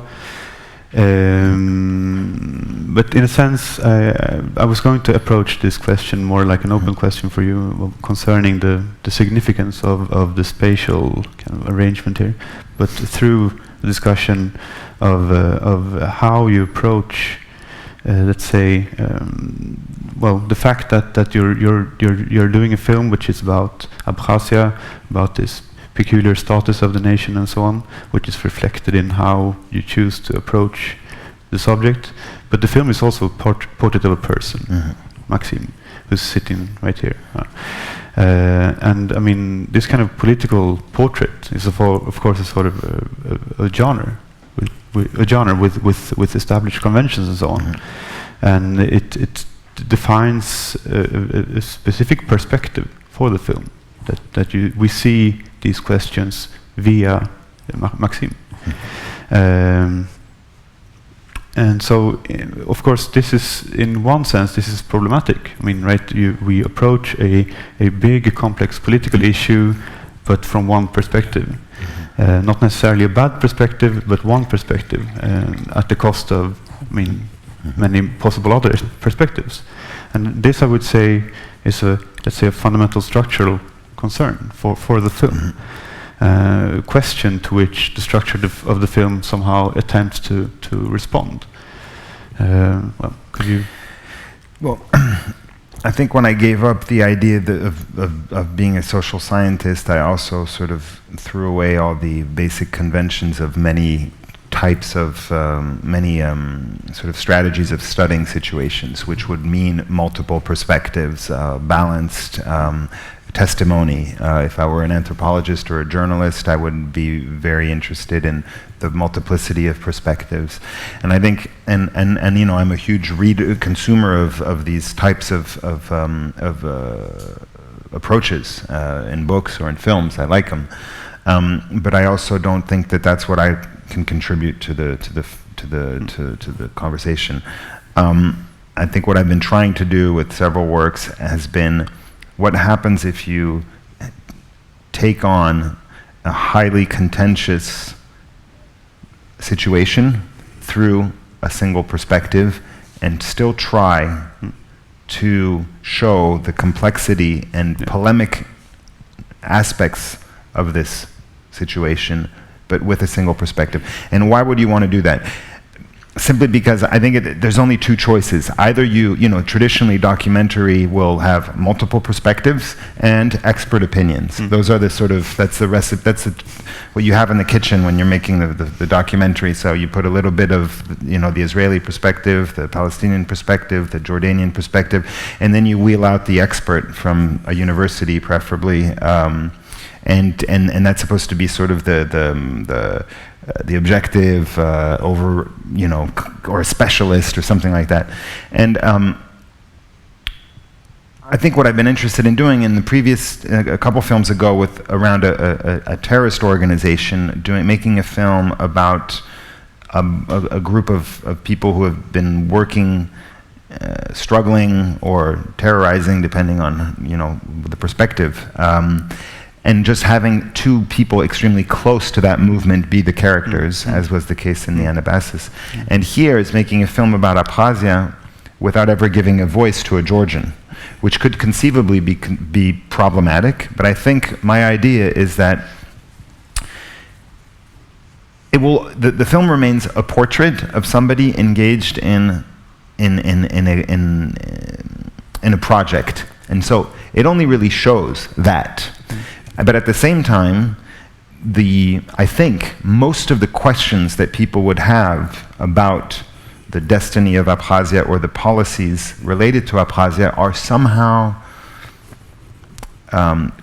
But in a sense, I was going to approach this question more like an open question for you concerning the significance of the spatial kind of arrangement here, but through the discussion of how you approach, let's say, the fact that you're doing a film which is about Abkhazia, about this peculiar status of the nation and so on, which is reflected in how you choose to approach the subject. But the film is also a portrait of a person, Maxime, who's sitting right here. And I mean, this kind of political portrait is of course a sort of a genre, with established conventions and so on, and it defines a specific perspective for the film, that we see these questions via Maxime. And so, of course, this is, in one sense, this is problematic. I mean, right? We approach a big, complex political issue, but from one perspective. Not necessarily a bad perspective, but one perspective, at the cost of, many possible other perspectives. And this, I would say, is let's say, a fundamental structural concern for the film. Question to which the structure of the film somehow attempts to respond. Could you? Well, I think when I gave up the idea of being a social scientist, I also sort of threw away all the basic conventions of many types of sort of strategies of studying situations, which would mean multiple perspectives, balanced testimony. If I were an anthropologist or a journalist, I would be very interested in the multiplicity of perspectives. And I think, and I'm a huge consumer of these types of approaches in books or in films. I like them, but I also don't think that that's what I can contribute to the conversation. I think what I've been trying to do with several works has been, what happens if you take on a highly contentious situation through a single perspective and still try to show the complexity and polemic aspects of this situation, but with a single perspective. And why would you want to do that? Simply because I think there's only 2 choices. Either traditionally documentary will have multiple perspectives and expert opinions. Those are the sort of, that's the recipe, what you have in the kitchen when you're making the documentary. So you put a little bit of, the Israeli perspective, the Palestinian perspective, the Jordanian perspective, and then you wheel out the expert from a university, preferably, and that's supposed to be sort of the objective over, or a specialist or something like that. And I think what I've been interested in doing in the previous, a couple films ago around a terrorist organization, making a film about a group of people who have been working struggling or terrorizing, depending on the perspective, and just having two people extremely close to that movement be the characters, as was the case in the Anabasis. And here it's making a film about Abkhazia without ever giving a voice to a Georgian, which could conceivably be problematic. But I think my idea is that the film remains a portrait of somebody engaged in a project, and so it only really shows that. But at the same time, I think most of the questions that people would have about the destiny of Abkhazia or the policies related to Abkhazia are somehow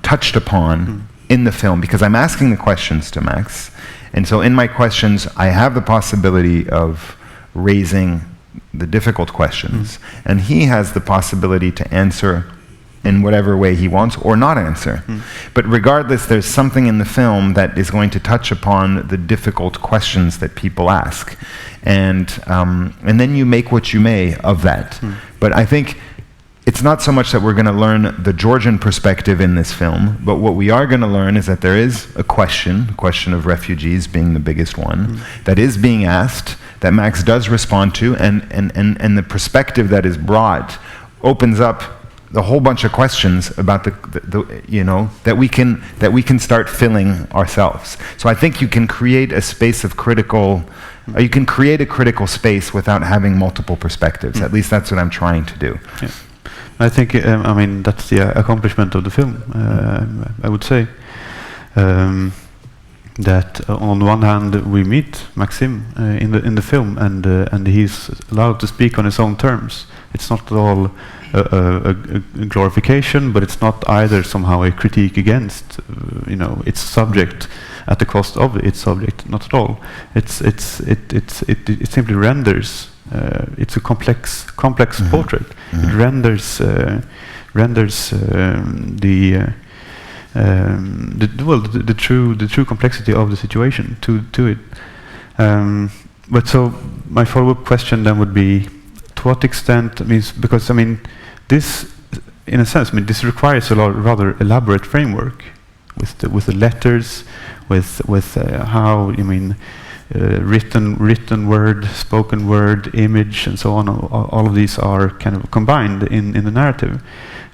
touched upon in the film, because I'm asking the questions to Max. And so in my questions, I have the possibility of raising the difficult questions, and he has the possibility to answer in whatever way he wants or not answer. But regardless, there's something in the film that is going to touch upon the difficult questions that people ask. And then you make what you may of that. But I think it's not so much that we're going to learn the Georgian perspective in this film, but what we are going to learn is that there is a question of refugees being the biggest one, that is being asked, that Max does respond to, and the perspective that is brought opens up the whole bunch of questions about that we can start filling ourselves. So I think you can create a space of you can create a critical space without having multiple perspectives. At least that's what I'm trying to do. Yeah. I think, that's the accomplishment of the film, I would say. That on one hand we meet Maxim in the film, and he's allowed to speak on his own terms. It's not at all a glorification, but it's not either somehow a critique against its subject at the cost of its subject. Not at all. It simply renders. It's a complex portrait. It renders the true complexity of the situation to it. But so my follow-up question then would be, to what extent? Because this, in a sense, this requires a rather elaborate framework with the letters, with how written word, spoken word, image, and so on. All of these are kind of combined in the narrative.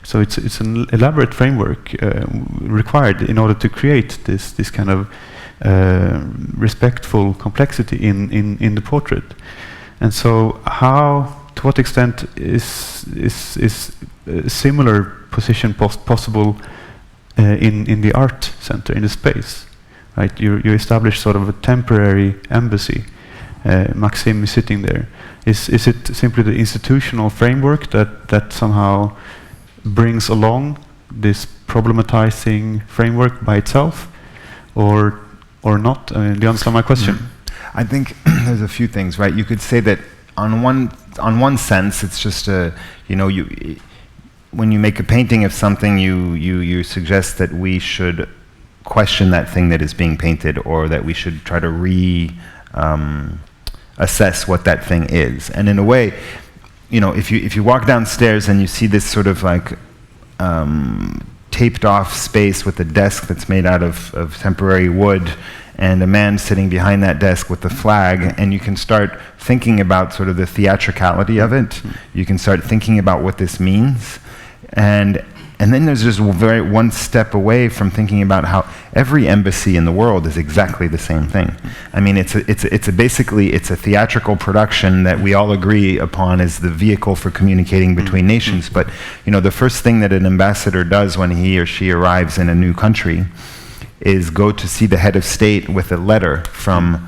So it's an elaborate framework required in order to create this kind of respectful complexity in the portrait. And so, to what extent is a similar position possible in the art center, in the space? Right, you establish sort of a temporary embassy. Maxim is sitting there. Is it simply the institutional framework that somehow brings along this problematizing framework by itself, or not? Do you understand my question? I think there's a few things, right? You could say that on one sense, it's just when you make a painting of something, you suggest that we should question that thing that is being painted, or that we should try to assess what that thing is. And in a way, if you walk downstairs and you see this sort of like taped off space with a desk that's made out of temporary wood, and a man sitting behind that desk with the flag, and you can start thinking about sort of the theatricality of it. You can start thinking about what this means, and then there's just one step away from thinking about how every embassy in the world is exactly the same thing. It's a theatrical production that we all agree upon as the vehicle for communicating between nations. But the first thing that an ambassador does when he or she arrives in a new country is go to see the head of state with a letter from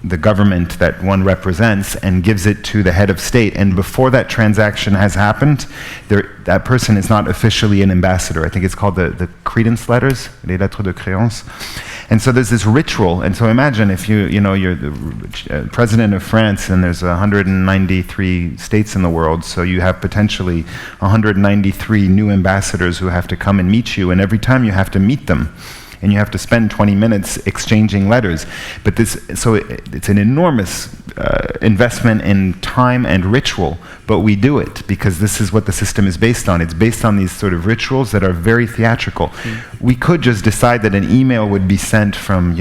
the government that one represents, and gives it to the head of state. And before that transaction has happened, that person is not officially an ambassador. I think it's called the credence letters, les lettres de créance. And so there's this ritual. And so imagine if you're the president of France, and there's 193 states in the world, so you have potentially 193 new ambassadors who have to come and meet you, and every time you have to meet them, and you have to spend 20 minutes exchanging letters. But it's an enormous investment in time and ritual, but we do it because this is what the system is based on. It's based on these sort of rituals that are very theatrical. We could just decide that an email would be sent from,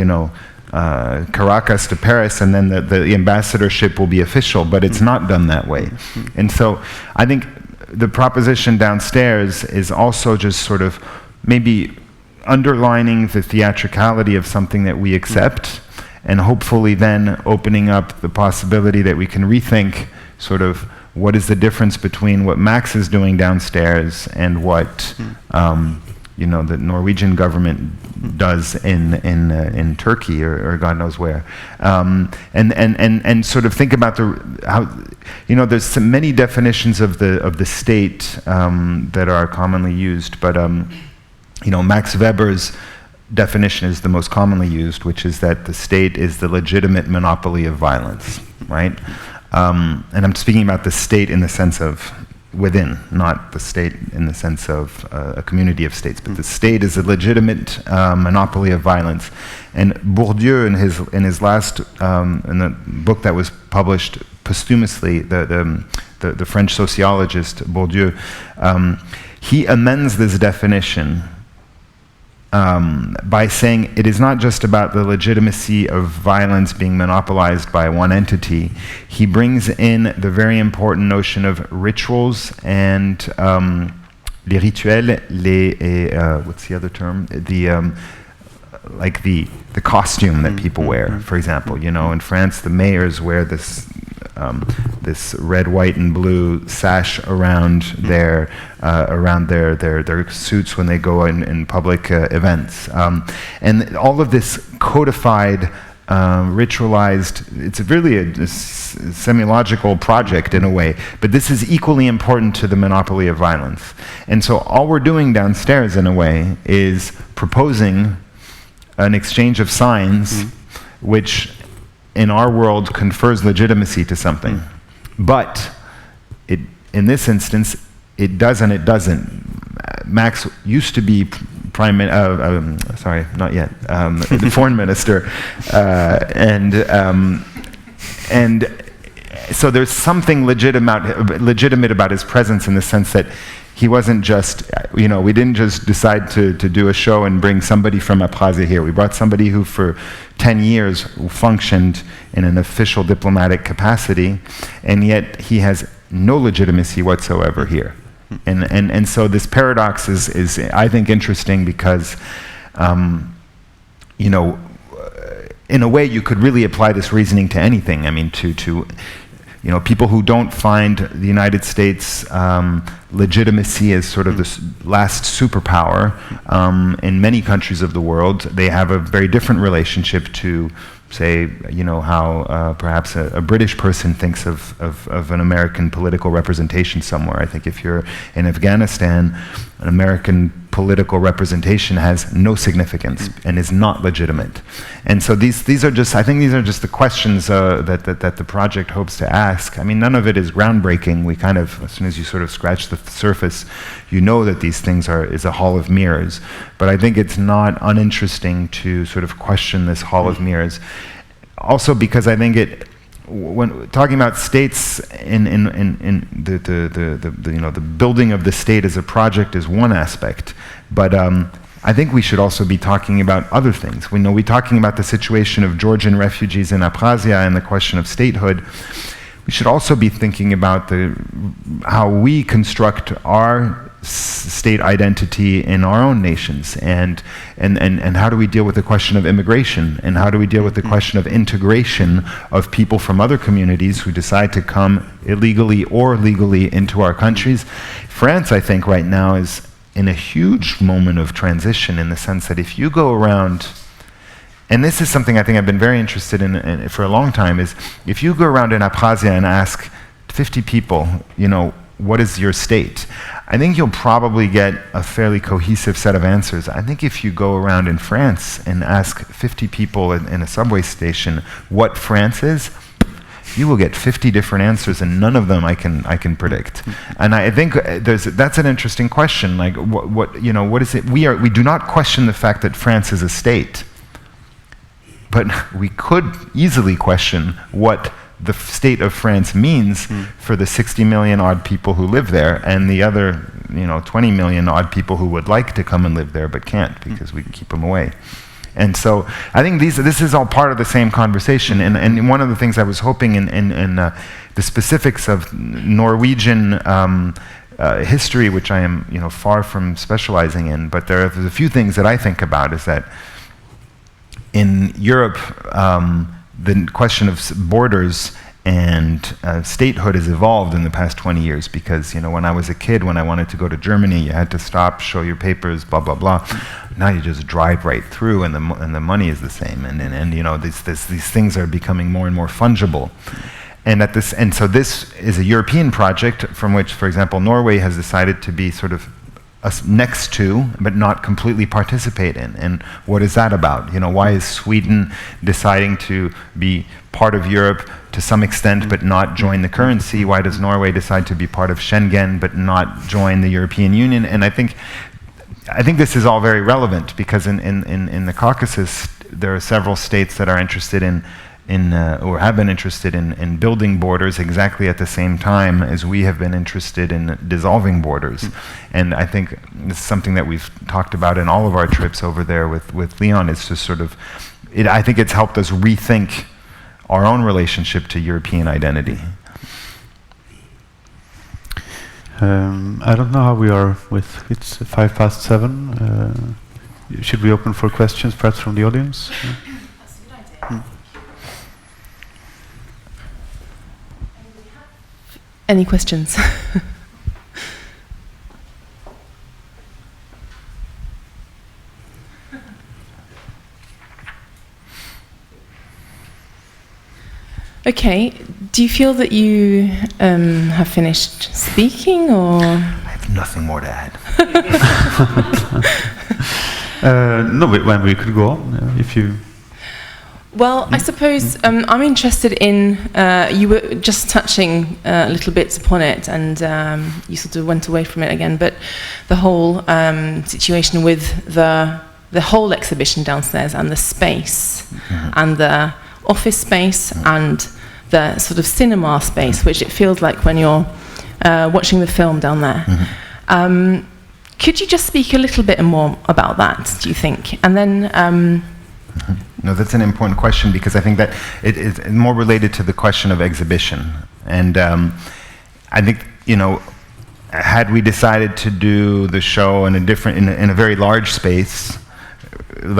Caracas to Paris, and then the ambassadorship will be official, but it's not done that way. And so I think the proposition downstairs is also just sort of maybe underlining the theatricality of something that we accept, and hopefully then opening up the possibility that we can rethink sort of what is the difference between what Max is doing downstairs and what the Norwegian government does in Turkey or God knows where, and sort of think about there's so many definitions of the state that are commonly used, but Max Weber's definition is the most commonly used, which is that the state is the legitimate monopoly of violence, right? And I'm speaking about the state in the sense of within, not the state in the sense of a community of states, but the state is a legitimate monopoly of violence. And Bourdieu, in his last, in the book that was published posthumously, the French sociologist Bourdieu, he amends this definition by saying it is not just about the legitimacy of violence being monopolized by one entity. He brings in the very important notion of rituals and les rituels, what's the other term? Like the costume that people wear, for example. In France, the mayors wear this red, white, and blue sash around their suits when they go in public events, and all of this codified, ritualized. It's really a semiological project in a way, but this is equally important to the monopoly of violence. And so all we're doing downstairs, in a way, is proposing an exchange of signs, which in our world confers legitimacy to something. But in this instance, it does and it doesn't. Max used to be the foreign minister, and so there's something legitimate about his presence in the sense that he wasn't just, we didn't just decide to do a show and bring somebody from Abkhazia here. We brought somebody who for 10 years functioned in an official diplomatic capacity, and yet he has no legitimacy whatsoever here. And so this paradox is I think interesting because, in a way you could really apply this reasoning to anything. I mean, to people who don't find the United States legitimacy as sort of this last superpower in many countries of the world, they have a very different relationship to, say, how perhaps a British person thinks of an American political representation somewhere. I think if you're in Afghanistan, an American political representation has no significance and is not legitimate. And so these are just the questions that the project hopes to ask. I mean, none of it is groundbreaking. We kind of, as soon as you sort of scratch the surface, you know that these things is a hall of mirrors. But I think it's not uninteresting to sort of question this hall of mirrors. Also because I think when talking about states in the building of the state as a project is one aspect, but I think we should also be talking about other things. We're talking about the situation of Georgian refugees in Abkhazia and the question of statehood. We should also be thinking about how we construct our state identity in our own nations, and how do we deal with the question of immigration, and how do we deal with the question of integration of people from other communities who decide to come illegally or legally into our countries. France, I think, right now is in a huge moment of transition, in the sense that if you go around, and this is something I think I've been very interested in for a long time, is if you go around in Abkhazia and ask 50 people, what is your state? I think you'll probably get a fairly cohesive set of answers. I think if you go around in France and ask 50 people in a subway station what France is, you will get 50 different answers, and none of them I can predict. And I think that's an interesting question. Like, what is it? We do not question the fact that France is a state, but we could easily question what the state of France means for the 60 million odd people who live there, and the other 20 million odd people who would like to come and live there but can't because we keep them away. And so I think this is all part of the same conversation. And one of the things I was hoping in the specifics of Norwegian history, which I am far from specializing in, but there's a few things that I think about, is that in Europe, the question of borders and statehood has evolved in the past 20 years, because when I was a kid, when I wanted to go to Germany, you had to stop, show your papers, blah blah blah. Now you just drive right through, and the money is the same, and these things are becoming more and more fungible. And so this is a European project from which, for example, Norway has decided to be sort of next to, but not completely participate in. And what is that about? Why is Sweden deciding to be part of Europe to some extent, but not join the currency? Why does Norway decide to be part of Schengen, but not join the European Union? And I think this is all very relevant, because in the Caucasus, there are several states that are interested in or have been interested in building borders exactly at the same time as we have been interested in dissolving borders. And I think this is something that we've talked about in all of our trips over there with Leon. It's just sort of, I think it's helped us rethink our own relationship to European identity. I don't know how we are with, it's 7:05. Should we open for questions, perhaps from the audience? That's a good idea. Any questions? Okay, do you feel that you have finished speaking, or? I have nothing more to add. No, when we could go on, if you... Well, I suppose I'm interested in, you were just touching little bits upon it, and you sort of went away from it again, but the whole situation with the whole exhibition downstairs, and the space, and the office space, and the sort of cinema space, which it feels like when you're watching the film down there. Could you just speak a little bit more about that, do you think? And then... No, that's an important question, because I think that it is more related to the question of exhibition. And I think, had we decided to do the show in a very large space,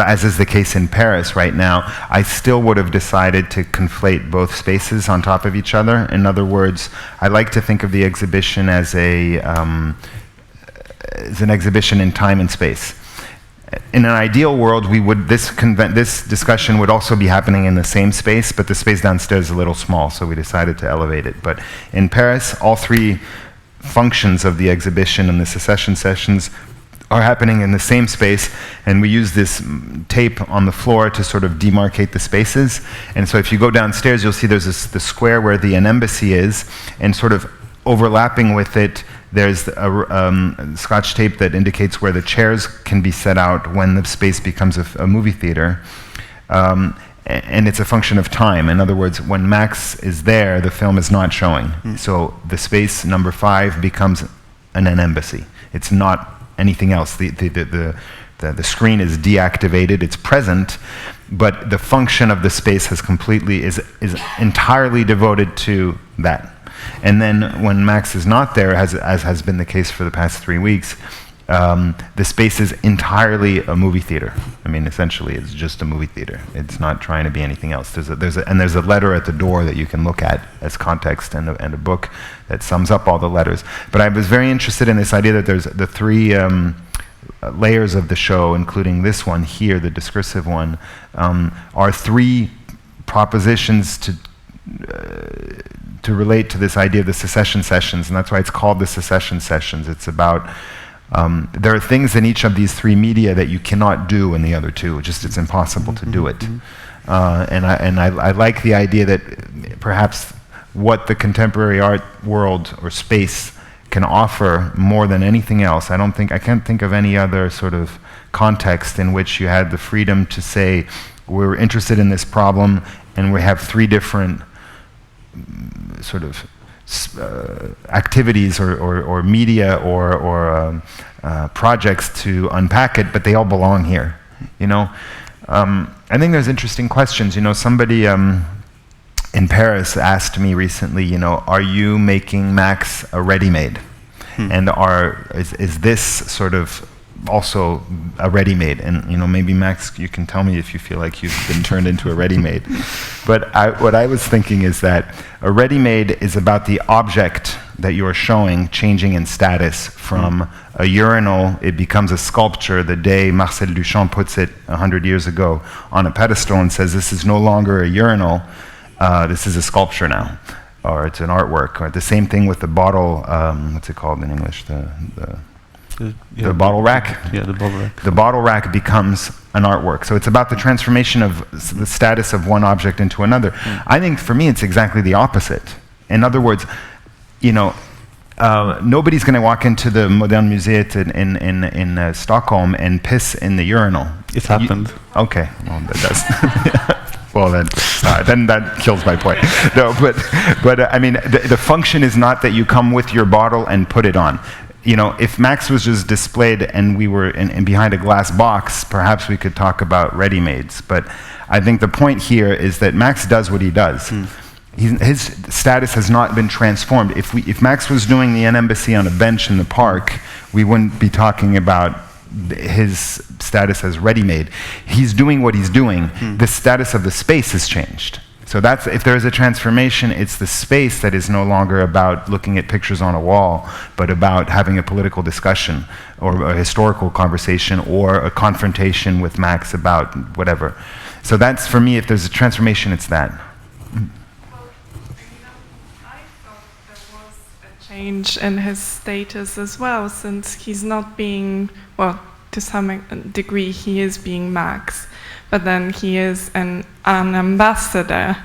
as is the case in Paris right now, I still would have decided to conflate both spaces on top of each other. In other words, I like to think of the exhibition as an exhibition in time and space. In an ideal world, this discussion would also be happening in the same space, but the space downstairs is a little small, so we decided to elevate it. But in Paris, all three functions of the exhibition and the Secession Sessions are happening in the same space, and we use this tape on the floor to sort of demarcate the spaces. And so if you go downstairs, you'll see there's the square where an embassy is, and sort of overlapping with it, there's a Scotch tape that indicates where the chairs can be set out when the space becomes a movie theater. And it's a function of time. In other words, when Max is there, the film is not showing. So the space number 5 becomes an embassy. It's not anything else. The screen is deactivated. It's present, but the function of the space is entirely devoted to that. And then when Max is not there, as has been the case for the past 3 weeks, the space is entirely a movie theater. I mean, essentially, it's just a movie theater. It's not trying to be anything else. There's a letter at the door that you can look at as context, and a book that sums up all the letters. But I was very interested in this idea that there's the 3 layers of the show, including this one here, the discursive one, are 3 propositions to relate to this idea of the Secession Sessions, and that's why it's called the Secession Sessions. It's about there are things in each of these 3 media that you cannot do in the other 2. It's impossible to do it. And I like the idea that perhaps what the contemporary art world or space can offer more than anything else. I can't think of any other sort of context in which you had the freedom to say, we're interested in this problem and we have three different sort of activities or media or projects to unpack it, but they all belong here. You know, I think there's interesting questions. You know, somebody in Paris asked me recently, you know, are you making Max a ready-made? And is this sort of also a ready-made? And you know, maybe Max, you can tell me if you feel like you've been turned into a ready-made. But what I was thinking is that a ready-made is about the object that you are showing changing in status from a urinal. It becomes a sculpture the day Marcel Duchamp puts it 100 years ago on a pedestal and says, this is no longer a urinal, this is a sculpture now, or it's an artwork. Or the same thing with the bottle, what's it called in English? The bottle rack? Yeah, the bottle rack. The bottle rack becomes an artwork. So it's about the transformation of the status of one object into another. I think for me it's exactly the opposite. In other words, you know, nobody's going to walk into the Modern Museet in Stockholm and piss in the urinal. It happened. Okay, well, that does. Well, then that kills my point. No, but I mean, the function is not that you come with your bottle and put it on. You know, if Max was just displayed and we were in behind a glass box, perhaps we could talk about ready-mades. But I think the point here is that Max does what he does. His status has not been transformed. If Max was doing the embassy on a bench in the park, we wouldn't be talking about his status as ready-made. He's doing what he's doing. The status of the space has changed. So that's, if there is a transformation, it's the space that is no longer about looking at pictures on a wall, but about having a political discussion or a historical conversation or a confrontation with Max about whatever. So that's, for me, if there's a transformation, it's that. I thought there was a change in his status as well, since he's not being, well, to some degree he is being Max, but then he is an ambassador,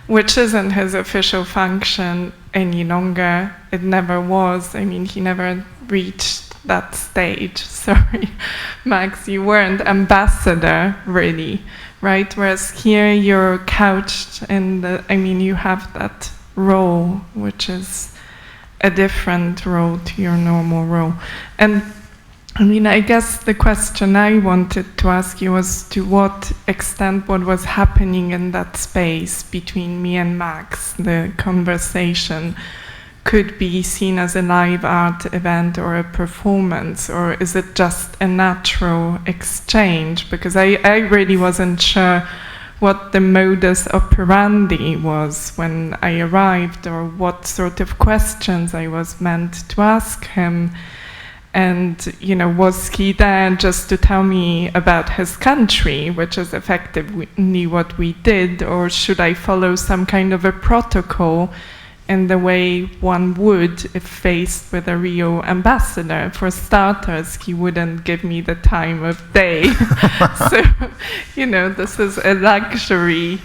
which isn't his official function any longer. It never was. I mean, he never reached that stage. Sorry, Max, you weren't ambassador, really, right? Whereas here you're couched in the, I mean, you have that role, which is a different role to your normal role. And I mean, I guess the question I wanted to ask you was to what extent what was happening in that space between me and Max, the conversation, could be seen as a live art event or a performance, or is it just a natural exchange? Because I really wasn't sure what the modus operandi was when I arrived, or what sort of questions I was meant to ask him. And, you know, was he there just to tell me about his country, which is effectively what we did, or should I follow some kind of a protocol in the way one would if faced with a real ambassador? For starters, he wouldn't give me the time of day. So, you know, this is a luxury.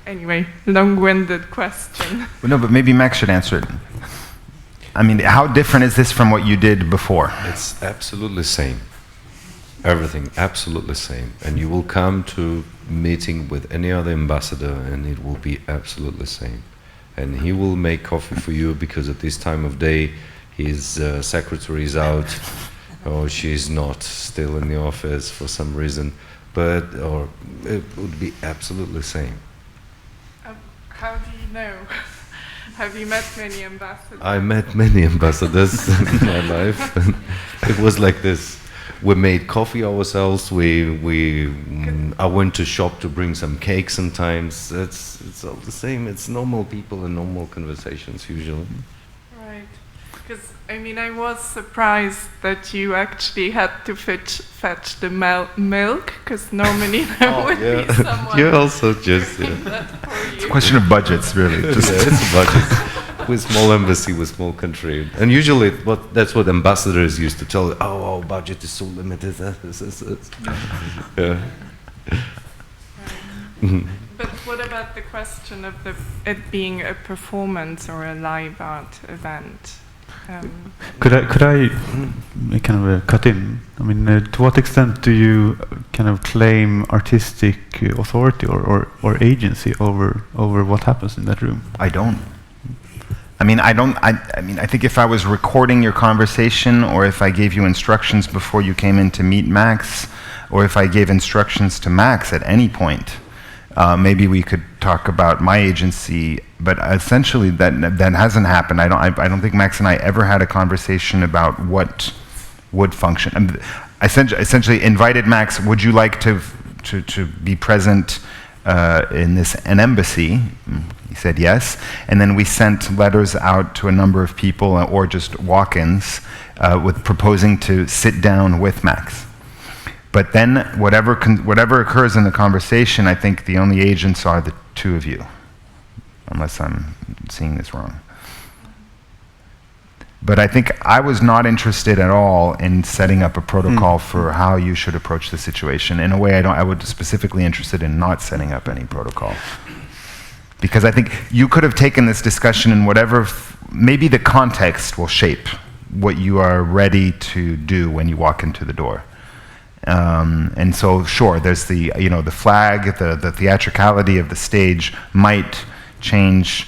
Anyway, long-winded question. Well, no, but maybe Max should answer it. I mean, how different is this from what you did before? It's absolutely same. Everything absolutely same. And you will come to meeting with any other ambassador and it will be absolutely same. And he will make coffee for you because at this time of day his secretary is out or she's not still in the office for some reason. But or it would be absolutely same. How do you know? Have you met many ambassadors? I met many ambassadors in my life. And it was like this. We made coffee ourselves. I went to shop to bring some cake sometimes. It's all the same. It's normal people and normal conversations usually. Right. Because I mean, I was surprised that you actually had to fetch the milk. Because normally there would be someone. You also just. That for you. It's a question of budgets, really. Yeah, it's a budget. With small embassy, with small country, and usually that's what ambassadors used to tell. Oh, our budget is so limited. Yeah. But what about the question of it being a performance or a live art event? Could I kind of cut in? I mean, to what extent do you kind of claim artistic authority or agency over what happens in that room? I don't. I mean, I think if I was recording your conversation, or if I gave you instructions before you came in to meet Max, or if I gave instructions to Max at any point, maybe we could talk about my agency. But essentially, that hasn't happened. I don't think Max and I ever had a conversation about what would function. I essentially invited Max. Would you like to be present in an embassy? He said yes, and then we sent letters out to a number of people, or just walk-ins, with proposing to sit down with Max. But then, whatever occurs in the conversation, I think the only agents are the two of you, unless I'm seeing this wrong. But I think I was not interested at all in setting up a protocol for how you should approach the situation. In a way, I would specifically interested in not setting up any protocol. Because I think you could have taken this discussion in whatever, maybe the context will shape what you are ready to do when you walk into the door. And so, sure, there's the flag, the theatricality of the stage might change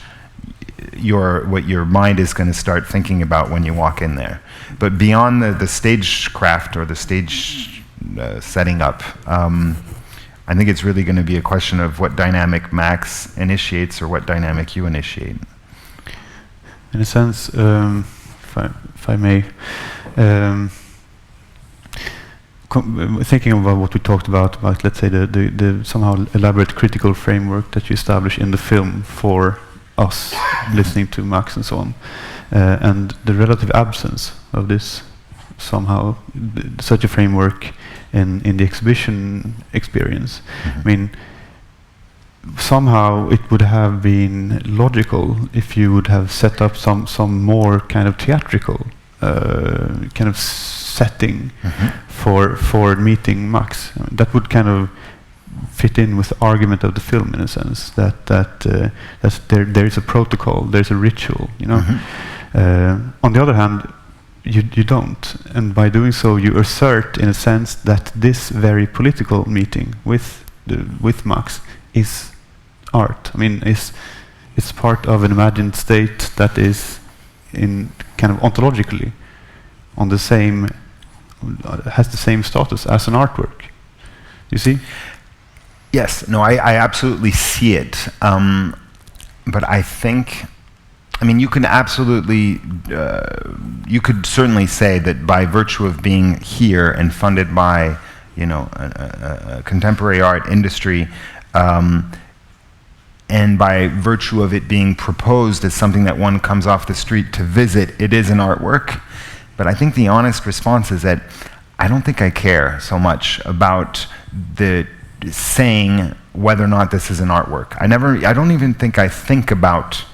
what your mind is going to start thinking about when you walk in there. But beyond the stagecraft or the stage setting up, I think it's really going to be a question of what dynamic Max initiates or what dynamic you initiate. In a sense, if I may, thinking about what we talked about let's say the somehow elaborate critical framework that you establish in the film for us listening to Max and so on, and the relative absence of this somehow, such a framework in the exhibition experience. I mean, somehow it would have been logical if you would have set up some more kind of theatrical kind of setting for meeting Max. I mean, that would kind of fit in with the argument of the film, in a sense that there is a protocol, there's a ritual, you know. On the other hand, you don't, and by doing so, you assert, in a sense, that this very political meeting with Max is art. I mean, it's part of an imagined state that is in kind of ontologically on the same, has the same status as an artwork. You see? Yes. No, I absolutely see it. But I think, I mean, you can absolutely, you could certainly say that by virtue of being here and funded by, a contemporary art industry, and by virtue of it being proposed as something that one comes off the street to visit, it is an artwork. But I think the honest response is that I don't think I care so much about the saying whether or not this is an artwork. I don't even think I think about,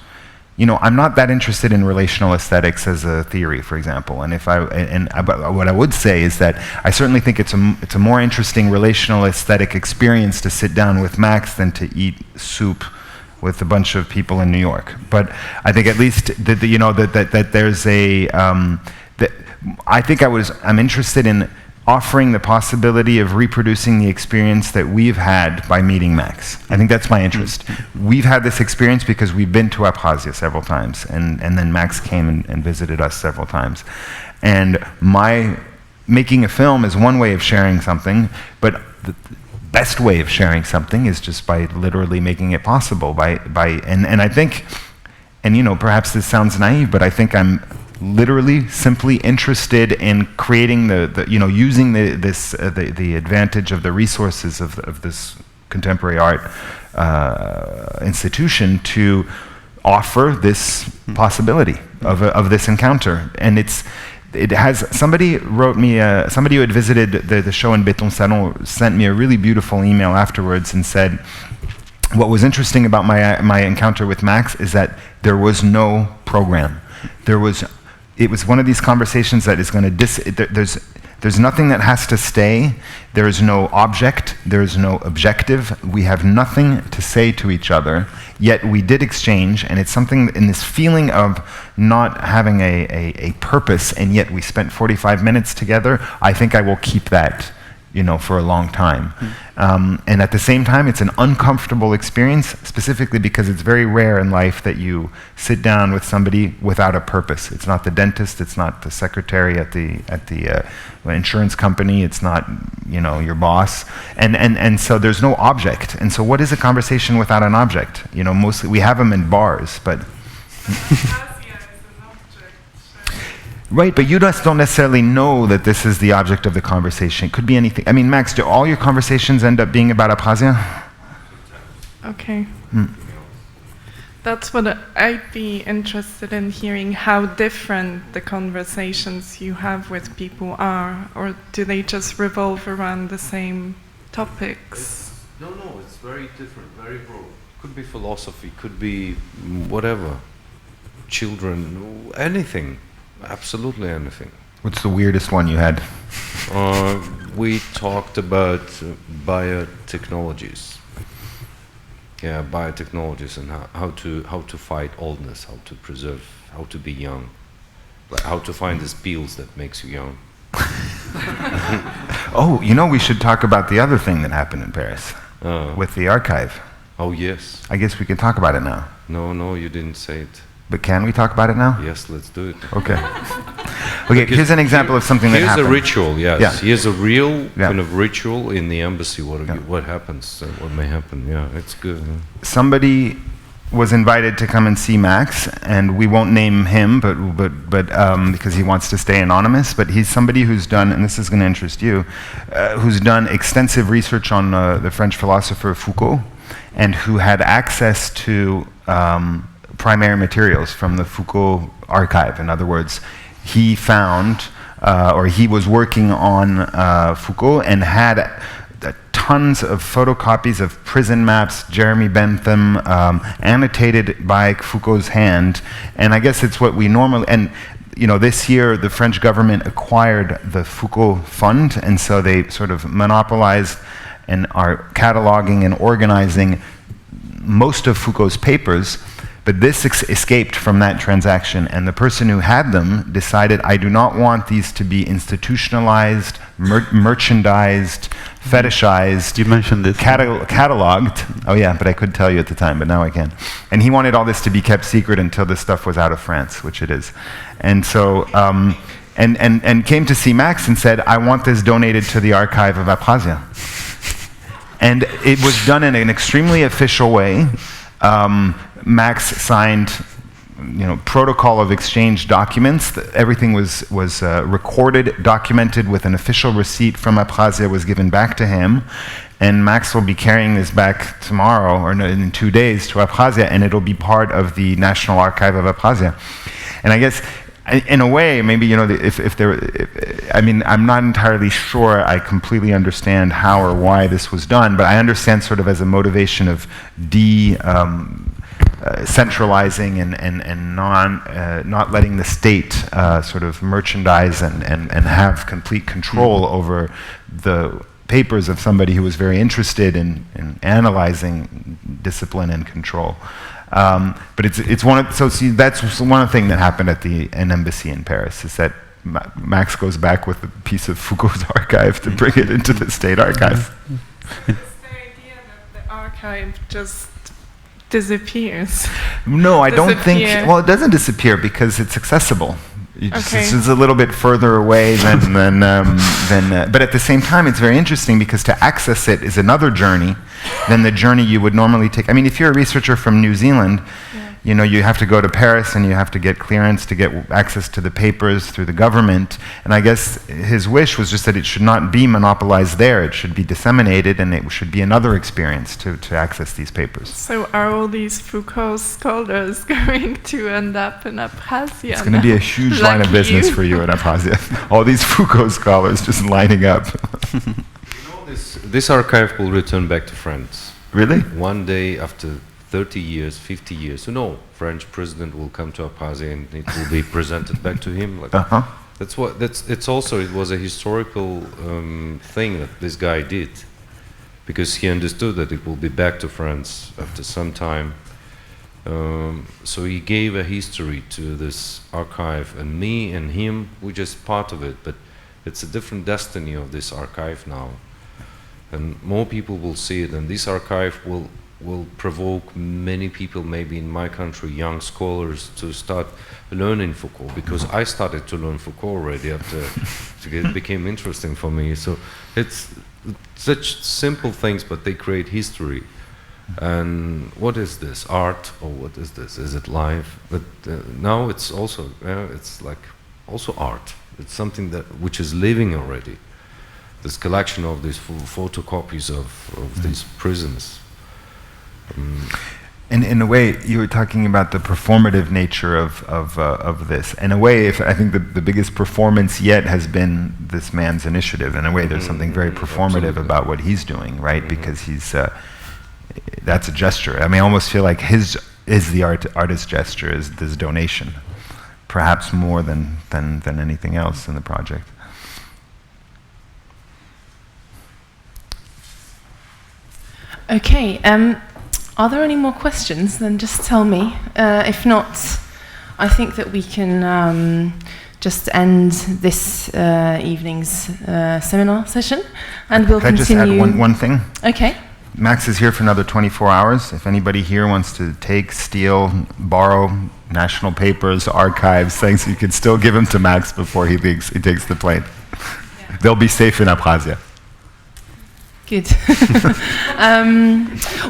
I'm not that interested in relational aesthetics as a theory, for example. And what I would say is that I certainly think it's a more interesting relational aesthetic experience to sit down with Max than to eat soup with a bunch of people in New York. But I think at least that there's a I'm interested in offering the possibility of reproducing the experience that we've had by meeting Max. I think that's my interest. We've had this experience because we've been to Abkhazia several times, and then Max came and visited us several times. And making a film is one way of sharing something, but the best way of sharing something is just by literally making it possible. And I think, perhaps this sounds naive, but I think I'm literally simply interested in creating using the advantage of the resources of this contemporary art institution to offer this possibility of this encounter. And somebody wrote me, somebody who had visited the show in Béton Salon sent me a really beautiful email afterwards and said, what was interesting about my encounter with Max is that there was no program. It was one of these conversations that is going to There's nothing that has to stay. There is no object. There is no objective. We have nothing to say to each other, yet we did exchange, and it's something in this feeling of not having a purpose, and yet we spent 45 minutes together. I think I will keep that, for a long time. And at the same time, it's an uncomfortable experience, specifically because it's very rare in life that you sit down with somebody without a purpose. It's not the dentist, it's not the secretary at the insurance company, it's not your boss, and so there's no object. And so, what is a conversation without an object? Mostly we have them in bars, but. Right, but you just don't necessarily know that this is the object of the conversation. It could be anything. I mean, Max, do all your conversations end up being about Abkhazia? Okay. That's what I'd be interested in hearing, how different the conversations you have with people are, or do they just revolve around the same topics? No, it's very different, very broad. Could be philosophy, could be whatever, children, anything. Absolutely anything. What's the weirdest one you had? We talked about biotechnologies. Yeah, biotechnologies and how to fight oldness, how to preserve, how to be young, like how to find these pills that makes you young. Oh, we should talk about the other thing that happened in Paris with the archive. Oh yes. I guess we can talk about it now. No, you didn't say it. But can we talk about it now? Yes, let's do it. Okay. Okay, here's an example of something that happened. Here's a ritual, yes. Yeah. Here's a real kind of ritual in the embassy. What happens, what may happen. Yeah, it's good. Somebody was invited to come and see Max, and we won't name him, but because he wants to stay anonymous, but he's somebody who's done, and this is going to interest you, who's done extensive research on the French philosopher Foucault, and who had access to primary materials from the Foucault archive. In other words, he found, or he was working on Foucault and had tons of photocopies of prison maps, Jeremy Bentham, annotated by Foucault's hand. And I guess it's what we normally, and this year the French government acquired the Foucault Fund, and so they sort of monopolized and are cataloging and organizing most of Foucault's papers. But this escaped from that transaction, and the person who had them decided, I do not want these to be institutionalized, merchandised, fetishized. You mentioned this. Cataloged. Oh yeah, but I couldn't tell you at the time, but now I can. And he wanted all this to be kept secret until this stuff was out of France, which it is. And so, and came to see Max and said, I want this donated to the archive of Abkhazia. And it was done in an extremely official way. Max signed, protocol of exchange documents. Everything was recorded, documented with an official receipt from Abkhazia was given back to him. And Max will be carrying this back tomorrow, or in 2 days, to Abkhazia, and it'll be part of the National Archive of Abkhazia. And I guess, in a way, maybe, I'm not entirely sure I completely understand how or why this was done, but I understand sort of as a motivation of centralizing and not letting the state sort of merchandise and have complete control over the papers of somebody who was very interested in analyzing discipline and control. But it's one of, so see, that's one thing that happened at an embassy in Paris, is that Max goes back with a piece of Foucault's archive to bring it into the state archive. It's the idea that the archive just disappears. No, I don't think, well, it doesn't disappear because it's accessible. It's a little bit further away than but at the same time, it's very interesting because to access it is another journey than the journey you would normally take. I mean, if you're a researcher from New Zealand, you have to go to Paris and you have to get clearance to get access to the papers through the government. And I guess his wish was just that it should not be monopolized there. It should be disseminated, and it should be another experience to access these papers. So are all these Foucault scholars going to end up in Abkhazia? It's going to be a huge line of business for you in Abkhazia. All these Foucault scholars just lining up. This archive will return back to France. Really? One day after 30 years, 50 years. So no, French president will come to Abkhazia and it will be presented back to him. Like, It was a historical thing that this guy did, because he understood that it will be back to France after some time. So he gave a history to this archive, and me and him, we're just part of it, but it's a different destiny of this archive now. And more people will see it, and this archive will provoke many people, maybe in my country, young scholars, to start learning Foucault, because I started to learn Foucault already after it became interesting for me. So it's such simple things, but they create history. And what is this? Art, or what is this? Is it life? But now it's also, it's like also art. It's something which is living already. This collection of these photocopies of these prisons. And in a way, you were talking about the performative nature of this. In a way, I think the biggest performance yet has been this man's initiative. In a way, there's something very performative about what he's doing, right? Because he's that's a gesture. I mean, I almost feel like the artist's gesture is this donation, perhaps more than anything else in the project. Okay. Are there any more questions? Then just tell me. If not, I think that we can just end this evening's seminar session, and we'll Can continue. I just add one thing? Okay. Max is here for another 24 hours. If anybody here wants to take, steal, borrow national papers, archives, things, you can still give them to Max before he takes the plane. Yeah. They'll be safe in Abkhazia. Good.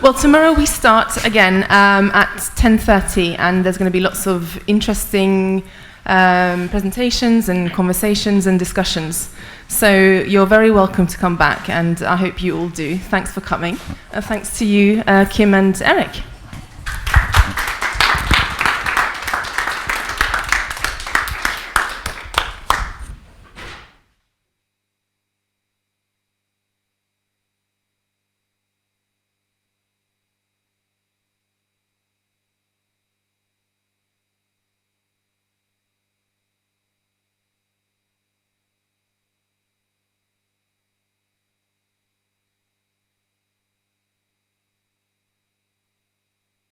Well, tomorrow we start again at 10:30, and there's going to be lots of interesting presentations and conversations and discussions. So you're very welcome to come back, and I hope you all do. Thanks for coming. Thanks to you, Kim and Eric.